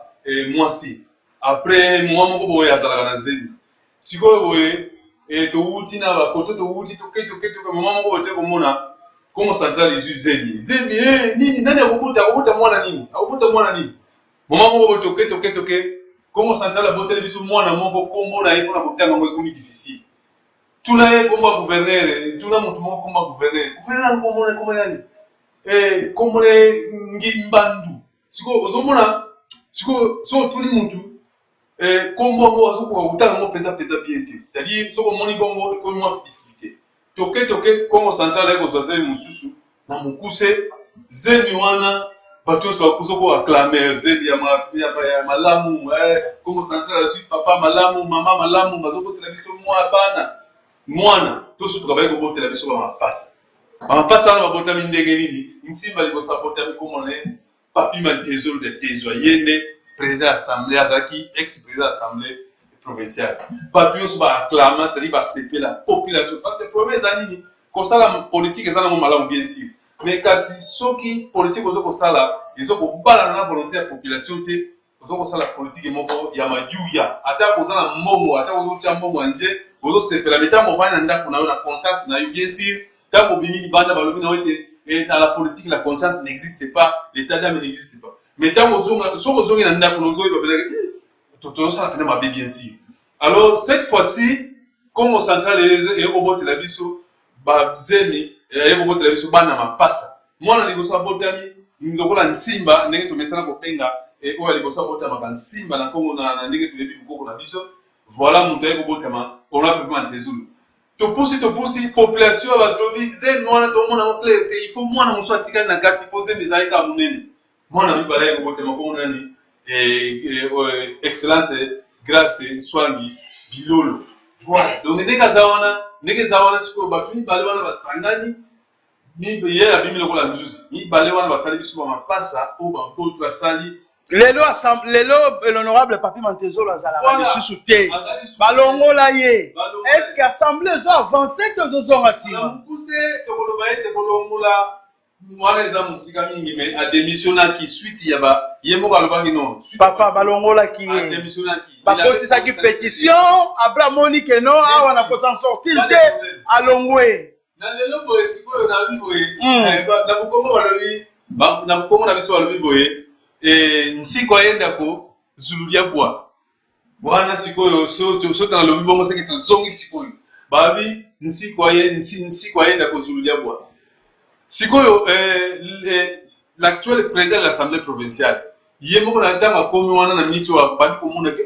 mwasi après moi moko boye azalaka na zemi sikoyo boye touti na bakoto touti toke moment moko bote komona Congo Central izwi zemi nini nani akubuta mwana nini moment moko toke Congo Central abote biso mwana moko kombo na ye pona kotanga ngo ekomi difficile tuna ye komba gouverneur tuna mutu moko komba gouverneur kombo nani kombo ngimbandu siko ozomona siko so tuli mutu kombo ngo azokuka kotanga ngo penta bien te c'est-à-dire soko moni bongo ekomi mwa difficulté toke Congo Central ekozwa zemi mususu na mukuse zemi wana bato so bakuzoko acclamer zemi ya malamu Congo Central asui papa malamu mama malamu bazokotela biso mwana to so tukabaye kobotela biso mapasa na babotami ndenge nini nsimba libosa botami komone Papi Mantezolo de Tezwa yende président assemblée azaki ex-président assemblée provinciale bato so ba acclamer c'est-à-dire ba CP la population parce que province anini comme ça la politique ezana mo malamu bien sûr mais kasi soki politique ozoko sala ezoko bala na volonté ya population te ozoko sala politique moko ya majuya ata kozana mbongo ata ozotia mbongo nje ozo sepela metambo bana ndako na na conscience na yo bien sûr tango bini banda balobi na wote dans la politique la conscience n'existe pas l'état d'âme n'existe pas mais tango zonga na ndako nozo babela toto sala tena mabe bien sûr alors cette fois-ci Congo Central et obote la biso ba zemi ekobotela biso bana mapasa mwana liboso abotami ndokola nsimba ndenge tomesana kopenga oyo liboso abotama bansimba na Congo na ndenge toyebi bukoko na biso voilà mutu ekobotama ona Papi Mantezolo topusi population bazolobi zemi wana tomona mo clair il faut mwana mosu atikali na kati po zemi ezali ka munene mwana mibala ekobotama Congo nani excellence grâce Swangi Bilolo voilà donc ndenge za wana sikoyo bato mibale wana basangani ye abimi lokola nzuzi mibale wana basali biso bamapasa o bampoto basali lelo l'honorable Papi Mantezolo azalaka lisusu te balongola ye est-ce que assemblée ezo avancé te ozozonga nsima mokuse tokoloba ete kolongola mwana eza mosika mingi mais adémissionnaki suite ya ye moko alobaki non papa balongolaki ye bakotisaki pétition Abraham Monique no awa na kosan sortir te alongwe na lelo boye sikoyo na bi boye na bukongo balobi na bukongo na biso balobi boye nsiko ayenda ko zululia bwa bwana sikoyo so tana lobi bongo seke to zongi sikoyo babi nsiko ayenda ko zululia bwa sikoyo l'actuel président de l'Assemblée provinciale yemo na tanga komi wana na miniti wa badi komuna ke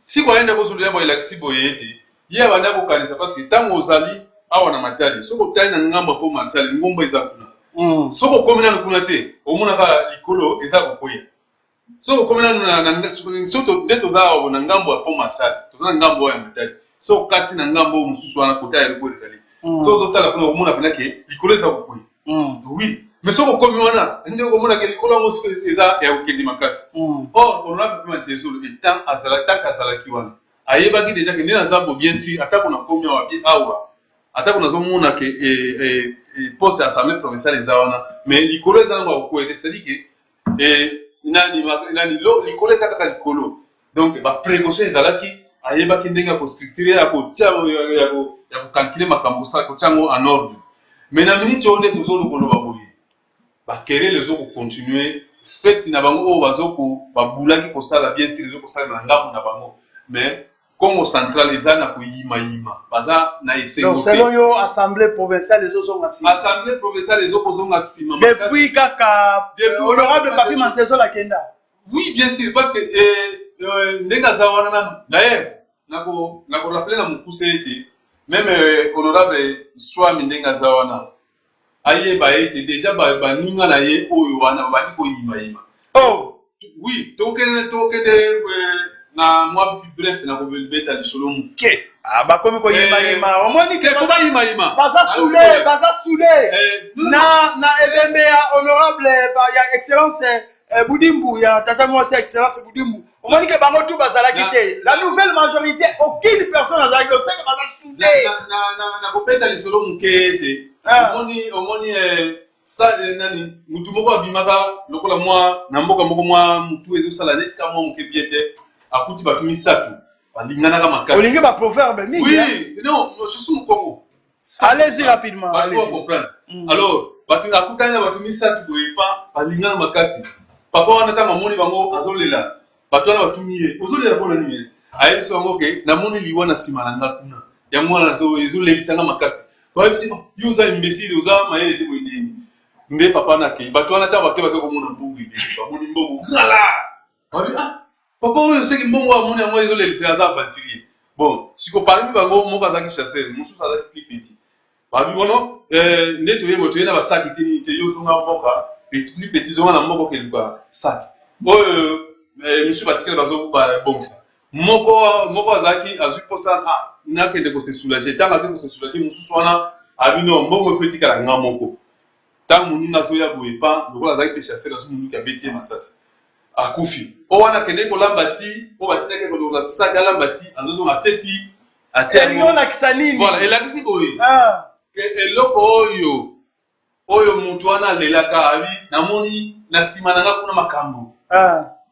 siko ayenda ko zululia bwa ila sibo yete ye abanda ko kanisa parce que tango ozali awa na matali soko tali na ngamba po marshal ngomba eza kuna soko komina kuna te omuna ka likolo eza kokoya soko komina na soto ndeto za awa na ngambo po marshal tozana ngambo ya matali soko kati na ngambo mususu wana kota ya likolo ezali soko totala kuna omuna pena ke likolo eza kokoya oui mais soko komi wana ndeko omuna ke likolo ngo siko eza ya kokendi makasi or on a Papi Mantezolo etant azala kiwana ayebaki déjà que ndena zabo bien sûr atako na komi wa bi awa atako nazomona ke poste assemblée provinciale ezawana mais likolo eza ngo ko ete c'est-à-dire que nani likolo eza kaka likolo donc ba précaution ezalaki ayebaki ndenge ko structurer ya ko calculer makambo sa ko tsango en ordre mais na minute onde tozolo koloba boye ba querer les autres continuer fait na bango o bazoko babulaki ko sala bien sûr les autres ko sala na ngamu na bango mais Congo Central ezana ko yima baza na esengo. Donc selon yo assemblée provinciale les autres sima. Assemblée provinciale les autres sont sima. Depuis kaka honorable Papi Mantezolo akenda. Oui bien sûr parce que ndenga za wana na d'ailleurs nako rappeler na mukuse ete même honorable Swami ndenga za wana aye ba ete déjà ba ninga na ye oyo wana ba ko yima. Oh oui tokende na moi bref na ko beta di solo muke bakomi ko yima omoni ke ko ba yima baza soulé na evembe ya honorable ya excellence Budimbu ya tata moi excellence Budimbu On m'a dit que bango tout bazala quitté. La nouvelle majorité, aucune personne n'a zaki le 5 bazala soudé. Na kopeta lisolo mukete. Omoni ça nani mutu moko abimaka lokola moi na mboka moko moi mutu ezo sala neti ka moi mukebiete akuti batu misatu. Balingana ka makasi. Olingi ba proverbe mingi. Oui, non, je suis au Congo. Allez-y rapidement. Tu vas comprendre. Alors, batu akutanya batu misatu boyepa balingana makasi. Papa wana ta mamoni bango azolela. Batu wana batumiye. Ozolela bona nini? Ayeso bango ke na moni liwa na sima na ngakuna. Ya mwana zo ezolelisanga makasi. Ba bisi yo za imbécile oza mayele te boyini. Nde papa na ke batu wana ta bakeba ke komona mbugu ide. Ba moni mbugu. Ngala. Babi papa oyo seki mbongo amoni yango ezolelisa aza aventurier. Bon, siko parmi bango moko azaki chasseur, mususu azaki plus petit. Babi bono nde toyebo toyena basaki tini te yo zonga mboka. Plus petit zonga na moko keluka sac. Oyo monsieur batikela bazo ba bongsa. Moko azaki azui posa nakende ko se soulager. Tanga ke ko se soulager mususu wana abino mbongo fetika la nga moko. Tanga muninga zo ya boyepa, lokola azaki pe chasseur aso munuka betie masasi. Akufi. O wana kende ko lambati, o batina ke ko loza saka lambati, azozo mateti, atia na kisanini. Voilà, elakisi boye. Ke eloko oyo mutu wana lelaka abi namoni na sima nanga kuna makambo.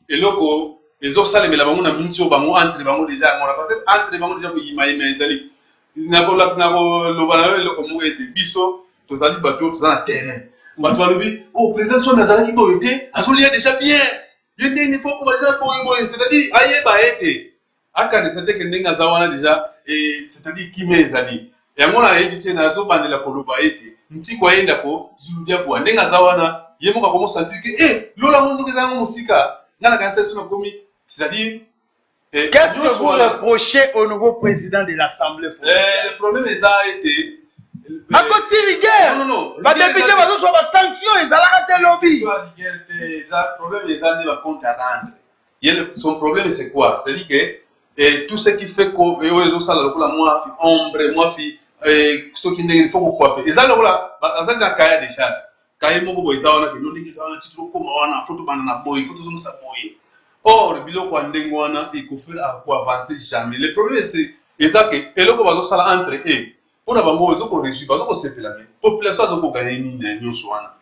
Eloko ezo salemela bango na mincho bango entre bango déjà ngora parce que entre bango déjà ko yimayima ezali. Nako loba na eloko mo ete biso tozali bato tozana terrain. Bato alobi, oh président so nazalaki boyete, azolia déjà bien. Il faut commencer à courir, c'est-à-dire, aïe, bah, été. À quand c'était que n'enga zawana déjà, c'est-à-dire qui m'est allé. Et à mon avis, c'est na so bande la kolo bah été. Nsi kwa enda ko, zuludia kwa n'enga zawana, yemo ka commence à dire que, lola monzo que zanga musika, n'ala kansa sur ma komi, c'est-à-dire. Qu'est-ce que vous reprochez au nouveau président de l'Assemblée? Le problème est ça été. À côté rigueur. Non. Les députés vont soit sanctions et ça la lobby. Le problème est ça n'est pas compte à rendre. Son problème c'est quoi? C'est-à-dire que tout ce qui fait que les autres salles là moi fi ombre moi fi ce qui n'est faut quoi faire. Et ça là ça j'ai un cahier de charge. Cahier moko boy ça on a que nous dit ça on a titre comme on a photo banana boy photo comme ça boy. Or bilo kwa ndengo wana il faut faire à quoi avancer jamais. Le problème c'est ça que et là qu'on va ça entre eux. On a bango zo ko régi bazo ko sepela bien population zo ko gagner ni na nyonso wana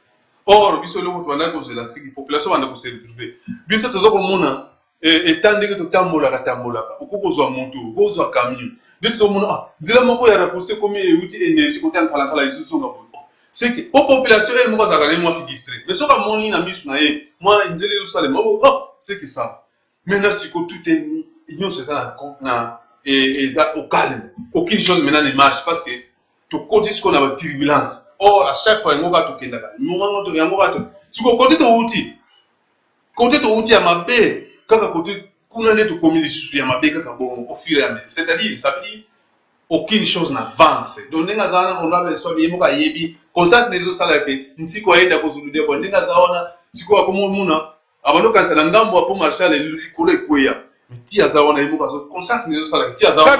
or biso loko to wana ko zela siki population wana ko se retrouver biso to zo ko mona etande ke to tambola ukoko zo moto ko zo camion ndeti zo mona nzela moko ya rapporter comme outil énergie ko tan kala isusu nga bo c'est que population elle mo za gagner moi fi distrait mais so ka moni na misu na ye moi nzela yo sale mo c'est que ça maintenant si ko tout est mis nyonso ça na et ça au calme. Aucune chose maintenant ne marche parce que tu côté ce qu'on a la turbulence. Or à chaque fois on va tout kenda. Moment to yango va to. Si ko côté to outil à ma bé kaka côté kuna ne to communication ya ma bé kaka bon au fur et à mesure. C'est-à-dire ça veut dire aucune chose n'avance. Donc nenga zana on va so bien moka yebi conscience les autres salariés nsi ko enda ko zulude bon nenga zaona siko akomo muna abando kansa ngambo apo marshal le kole kweya. Très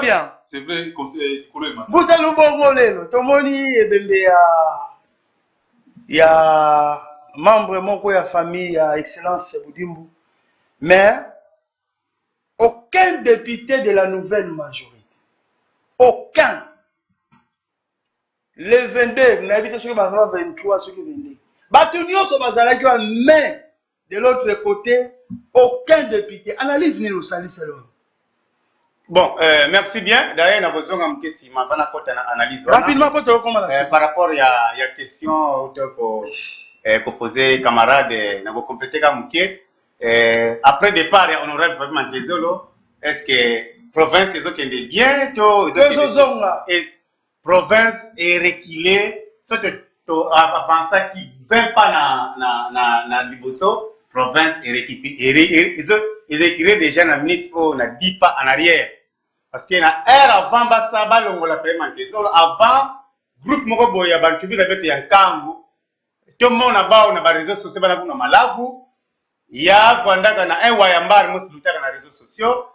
bien. C'est vrai, conseil Boutelo Bongolelo, Tomoni et il y a membre moko ya famille ya Excellence Boudimbu. Mais aucun député de la nouvelle majorité. Aucun. Les 22, vous n'avez pas ce que 23, ce que 22. Batunio so bazalaki wa mais de l'autre côté, aucun député. Analyse ni Lusali Selon. Bon, merci bien. D'ailleurs, nous avons besoin de analyse. Rapidement, par rapport à la question que posait camarade, nous avons complété comme après départ, honorable Pavement Tezolo, est-ce que province est ok bientôt et province est reculée, fait que avant ça qui 20 pas na Liboso. Province est récupérée. Ils écrivent déjà dans le ministre pour 10 pas en arrière. Parce qu'il y a une heure avant, avant, groupe Mokoboya, Bantubi, il y a un camp. Tout le monde a des réseaux sociaux, il y a un Wayambar, dans les réseaux sociaux,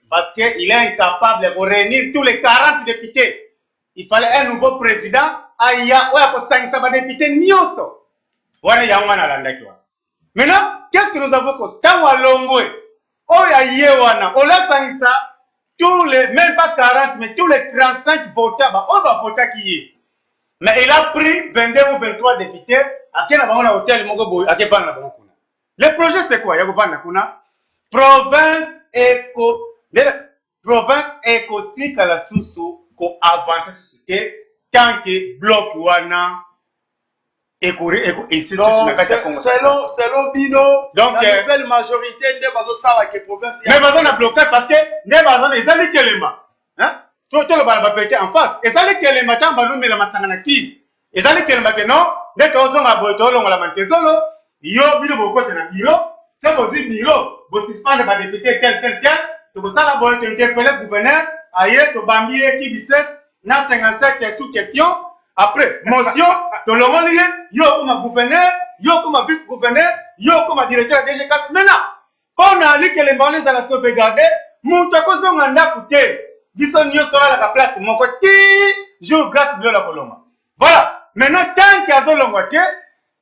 parce qu'il est incapable de réunir tous les 40 députés. Il fallait un nouveau président. Aya, ouais, pour ça, ça va député, nyoso. Voilà, il y a un Maintenant, qu'est-ce que nous avons constaté? Tant à Longwe, oh ya yewana, on l'a sangé ça, tous les, même pas 40, mais tous les 35 votants, bah, on va voter qui est. Mais il a pris 22 ou 23 députés, à quel moment on a hôtel, à quel moment on a. Le projet c'est quoi? Il y a province écotique à la source qu'on avance sur ce tant que bloc wana selon Bino, donc la nouvelle majorité de Bazosala qui est province. Mais Bazon a bloqué parce que ne Bazon ils allaient que les mains. Hein? Tout le monde va faire en face. Ils allaient que les mains tant Bazon mais la masangana qui. Ils allaient que les mains non. Dès que Bazon a voté on la mantezolo. Yo Bino beaucoup de na bureau. C'est aussi bureau. Vous suspendez les députés tel. Donc ça la voté interpeller le gouverneur. Ailleurs to Bambier qui 17 na 57 sous question. Après, motion, dans le monde, yo comme gouverneur, yo comme vice-gouverneur, yo comme directeur de DGCAS. Maintenant, on a dit que les Malais à la sauvegarder, mon tako son anda coûté. Bison nyo sera la place, mon côté, jour grâce de la Colombe. Voilà. Maintenant, tant qu'il y a ce longoté,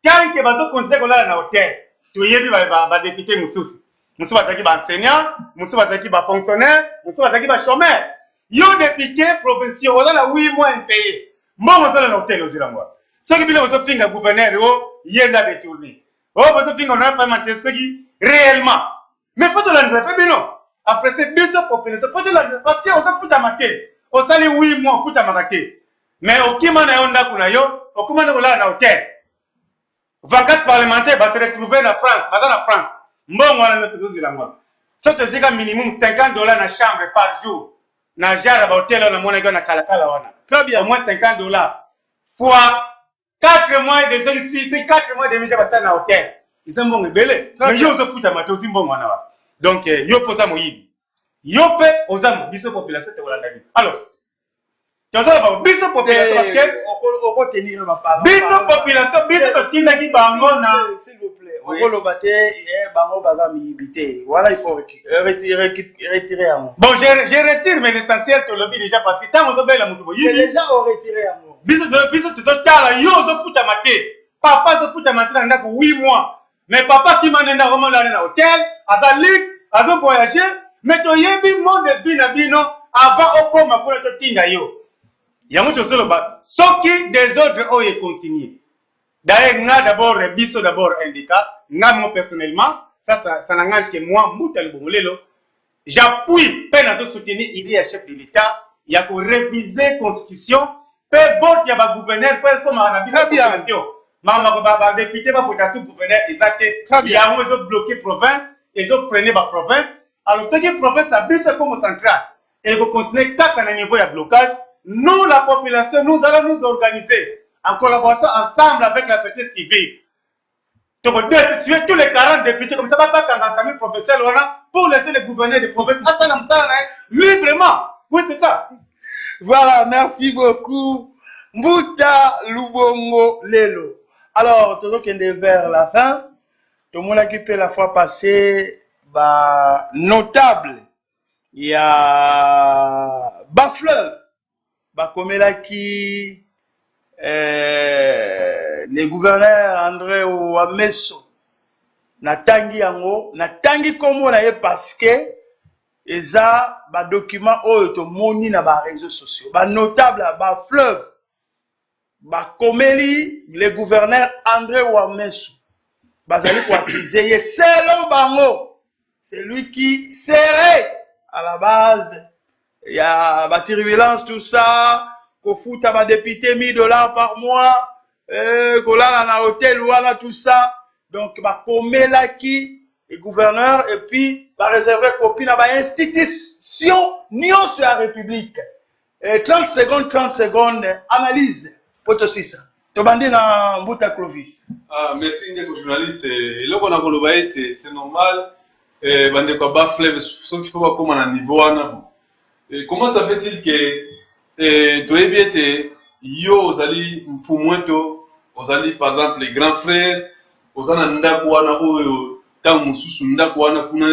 tant qu'il y a ce considéré qu'on a dans l'hôtel, tu y es va député Moussous. Moussous va s'acquitter enseignant, Moussous va s'acquitter fonctionnaire, Moussous va s'acquitter chômeur. Yo député provincial, on a la 8 mois impayé. Moi, je suis l'hôtel aux Irlandois. Ceux qui veulent faire un gouverneur, ils sont là de tourner. Oh, vous faire un parlementaire, ceux qui réellement. Mais il faut que l'on fasse non. Après, c'est bien ça pour faire. Il faut que l'on parce qu'on se fout à mater. On s'allait 8 mois, fout à mater. Mais au qui m'a n'a pas eu, au qui m'a n'a pas eu hôtel. Vacances parlementaires, va se retrouver en France. Va dans la France. Bon, on a le Irlandois. Ça te dit qu'un minimum $50 dans la chambre par jour. Na jara ba hôtel na mona na kalakala wana. Très bien. Au moins $50 fois 4 mois de c'est 4 mois de déjà basta na hôtel. Ils sont bons belé. Mais yo se futa mato aussi bon wana wa. Donc yo posa moyibi. Yo pe ozamu biso population te wala ndani. Alors toza ba biso population parce que on va tenir ma parole. Biso population biso to tinda ki bango na s'il vous plaît. On va le battre bango baza miyibité. Voilà, il faut retirer à moi. Bon, je retire mais l'essentiel to lobby déjà parce que tant on va la mutu c'est déjà retiré à moi. Biso to tala yo zo futa mate. Papa zo futa mate na ndako 8 mois. Mais papa qui m'a nenda vraiment là na hôtel, aza lix, aza voyager, mais to yebi monde bina bino avant okoma pour to tinga yo. Yango to solo ba soki des ordres o ye continuer. D'ailleurs, nga d'abord biso d'abord indica, nga moi personnellement, ça n'engage que moi Moutal Bongolelo. J'appuie peine à soutenir l'idée à chef de l'État, il y a qu'on réviser constitution, peut voter il y a gouverneur, peut comme on a vu la population. Maman va député va voter sur gouverneur exact. Il y a un bloqué province, ils ont freiné la province. Alors ce qui province a bis comme central et vous continuez tant qu'à un niveau de blocage, nous la population nous allons nous organiser en collaboration ensemble avec la société civile. Donc, tous les 40 députés, comme ça, pas quand on a mis professeur pour laisser les gouverneurs des provinces. Librement. Oui, c'est ça. Voilà, merci beaucoup. Mbuta Lubongo Lelo. Alors, tout le monde est vers la fin. Tout le monde qui peut la fois passée, bah, notable. Il y a Bafleuve. Bah, comme là qui, les gouverneurs André Ouamesso natangi yango natangi komo na ye parce que eza ba document oyo to moni na ba réseaux sociaux ba notable ba fleuve ba komeli les gouverneurs André Ouamesso bazali ko accuser ye selon bango c'est lui qui serait à la base il y a ba turbulence tout ça ko futa ba député $1000 par mois kolala na hôtel ou ala tout ça donc ba komela qui et gouverneur et puis ba réserver copie na ba institution nion sur la république 30 secondes analyse poto sisa to bandi na Mbuta Clovis. Merci ndeko journaliste eloko na koloba ete c'est normal bande ko ba fleuve so qu'il faut pas comme à niveau wana comment ça fait-il que to ebiete yo ozali mfumweto ozali par exemple les grands frères ozana ndako wana oyo tangu mususu ndako wana kuna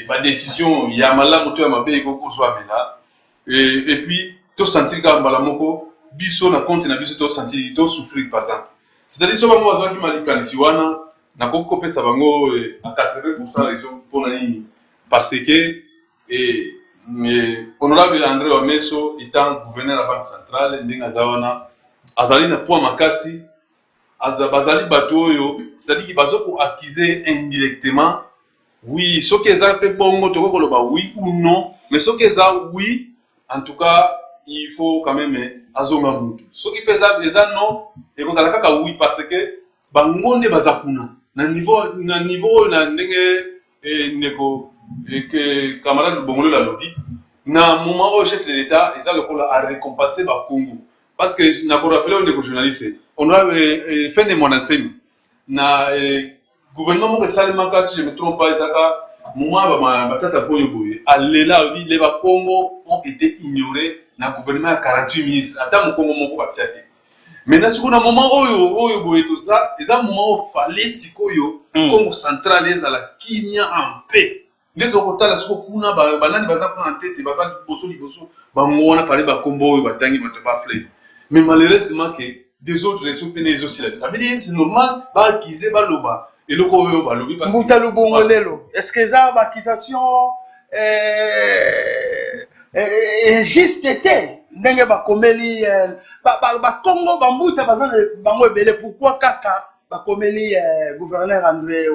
ba décision ya malamu to ya mabe ko zwa mela et puis to sentir ka mbala moko biso na compte na biso to sentir to souffrir par exemple c'est-à-dire so ba mo azwa ki malikanisi wana na kokopé ça bango à 80% raison pour nani parce que honorable André Wameso étant gouverneur de la Banque centrale ndinga zawana azali na poids makasi bazali bato yo c'est-à-dire qu'ils bazoko accuser indirectement oui ce que ça peut bongo to ko loba oui ou non mais ce que ça oui en tout cas il faut quand même azonga mutu ce qui peut ça non et ko zala kaka oui parce que bangonde bazakuna na niveau na ndenge neko que camarade Bongolo la lobby na moment où chef de l'état ils ont le coup à récompenser ba Congo parce que na ko rappeler on est journaliste on a fait de mon enseigne na gouvernement que Salima si je me trompe pas itaka moment ba tata poyo boye alela oui les ba Congo ont été ignorés na gouvernement à 48 ministres ata mo Congo moko ba tiate maintenant si kuna moment oyo boye tout ça ils a moment où fallait sikoyo Congo central les à la kimia en paix ndeko kotala siko kuna banani baza kuna en tête baza liboso bangona parler ba kombo oyo batangi bato ba fleur mais malheureusement que des autres raisons peines aussi ça veut dire c'est normal ba kize ba loba et le ko ba lobi parce que Mbuta Lubongolelo est-ce que ça ba accusation juste était ndenge ba komeli ba Congo ba mbuta baza bango ebele pourquoi kaka ba komeli gouverneur André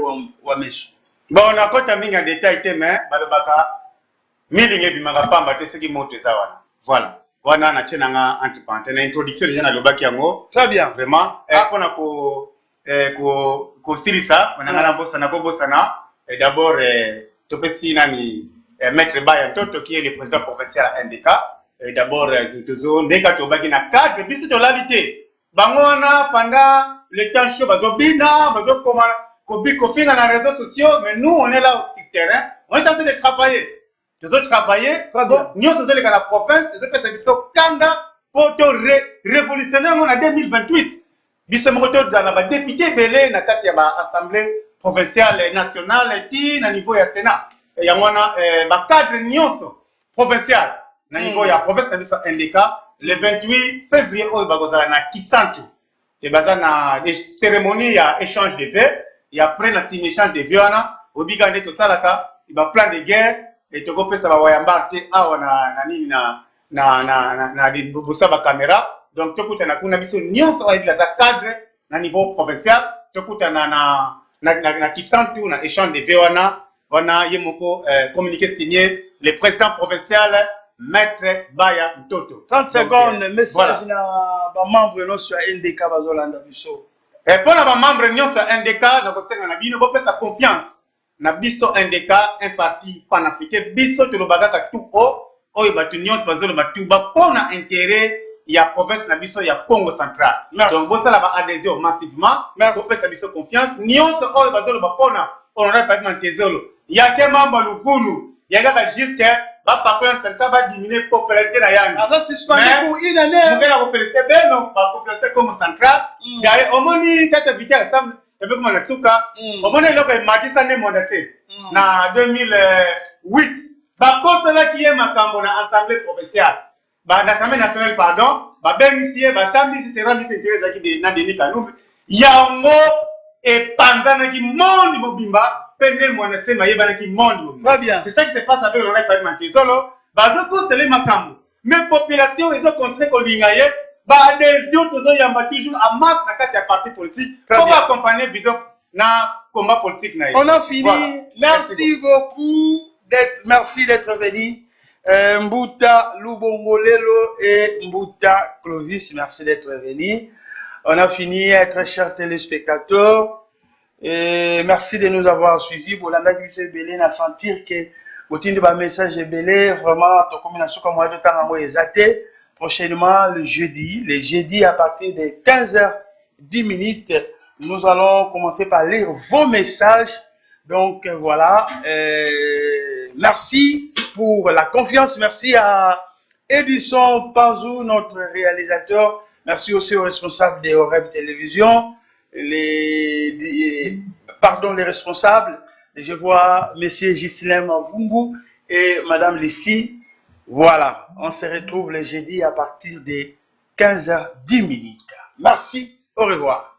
Wameso. Bon, on a pas terminé en détail, mais balobaka milinge bimaka pamba te soki moto eza wana. Voilà. Wana na tchenanga entre parenthèses na introduction déjà na lobaki yango. Très bien. Vraiment. Pona ko silisa, on a na bossa na d'abord topesi nani maître Baya Toto qui est le président provincial NDK. D'abord Zutozo ndeka tobaki na cadre biso to l'alité. Bangona pendant le temps chaud bazobina, bazokoma Kofi dans les réseaux sociaux, mais nous on est là au petit terrain, on est en train de travailler. Nous avons travaillé, nous sommes allés dans la province, nous avons fait ce candidat pour révolutionner en 2028. Nous sommes dans la député belé dans l'Assemblée provinciale nationale et au niveau du Sénat. Il y a un cadre provincial au niveau de la province de NDK le 28 février, il y a Kisantu. Il y a des cérémonies, échange de verres. Et après la échange de violence, au bigande tout ça là, il va plan de guerre et tu peux ça va wayambarte na busa ba caméra donc tu kuta na kuna biso nyonso wa bila za cadre na niveau provincial tu kuta na Kisantu na échange de violence wana yemoko communiqué signé le président provincial Maître Baya Toto. 30 secondes message na ba membre no sur NDK bazolanda biso. Et pour les membres de NDK, nous avons sa confiance. Na biso NDK, un parti panafricain, biso to lobagaka tout haut, oyo batu nyonso bazolo batu ba pona intérêt ya province na biso ya Congo central. Donc bosa la ba adhésion massivement, pour faire sa biso confiance. Nyonso oyo bazolo ba pona honorable Pavement Tezolo. Ya ke membre Luvulu, ya ga jusque ba papa ça va diminuer popularité na yango. Asa suspendu pour une année. Mukela ko féliciter beno ba population Congo central. Ya omoni tata vital ensemble, avec mon atsuka. Omoni loko matisa ne mondaté. Na 2008, ba kosala ki e makambo na assemblée provinciale. Ba l'Assemblée nationale pardon, ba bengisie ba sambi si sera mis intérêt zaki de na Denis Kanumbi. Yango et panzana ki monde mobimba. C'est ça qui se passe avec le Pavement Tezolo. Bazoko c'est les makambo. Mais population ils ont continué qu'on l'ingaye. Ba adhésion toujours yamba toujours en masse na kati ya parti politique. Pour accompagner vision na combat politique na. On a fini. Voilà. Merci beaucoup merci d'être venu. Mbuta Lubongolelo et Mbuta Clovis, merci d'être venu. On a fini, très chers téléspectateurs. Et merci de nous avoir suivis. Bolanda Guse Belé n'a sentir que Botine de message est belé. Vraiment, ton combinaison comme moi de temps à moi exaté. Prochainement, le jeudi à partir de 15h10, nous allons commencer par lire vos messages. Donc voilà. Merci pour la confiance. Merci à Edison Pazou, notre réalisateur. Merci aussi aux responsables des Oreb Télévision. Les responsables, je vois Monsieur Ghislain Mabungu et Madame Lissi. Voilà, on se retrouve le jeudi à partir de 15h10. Merci, au revoir.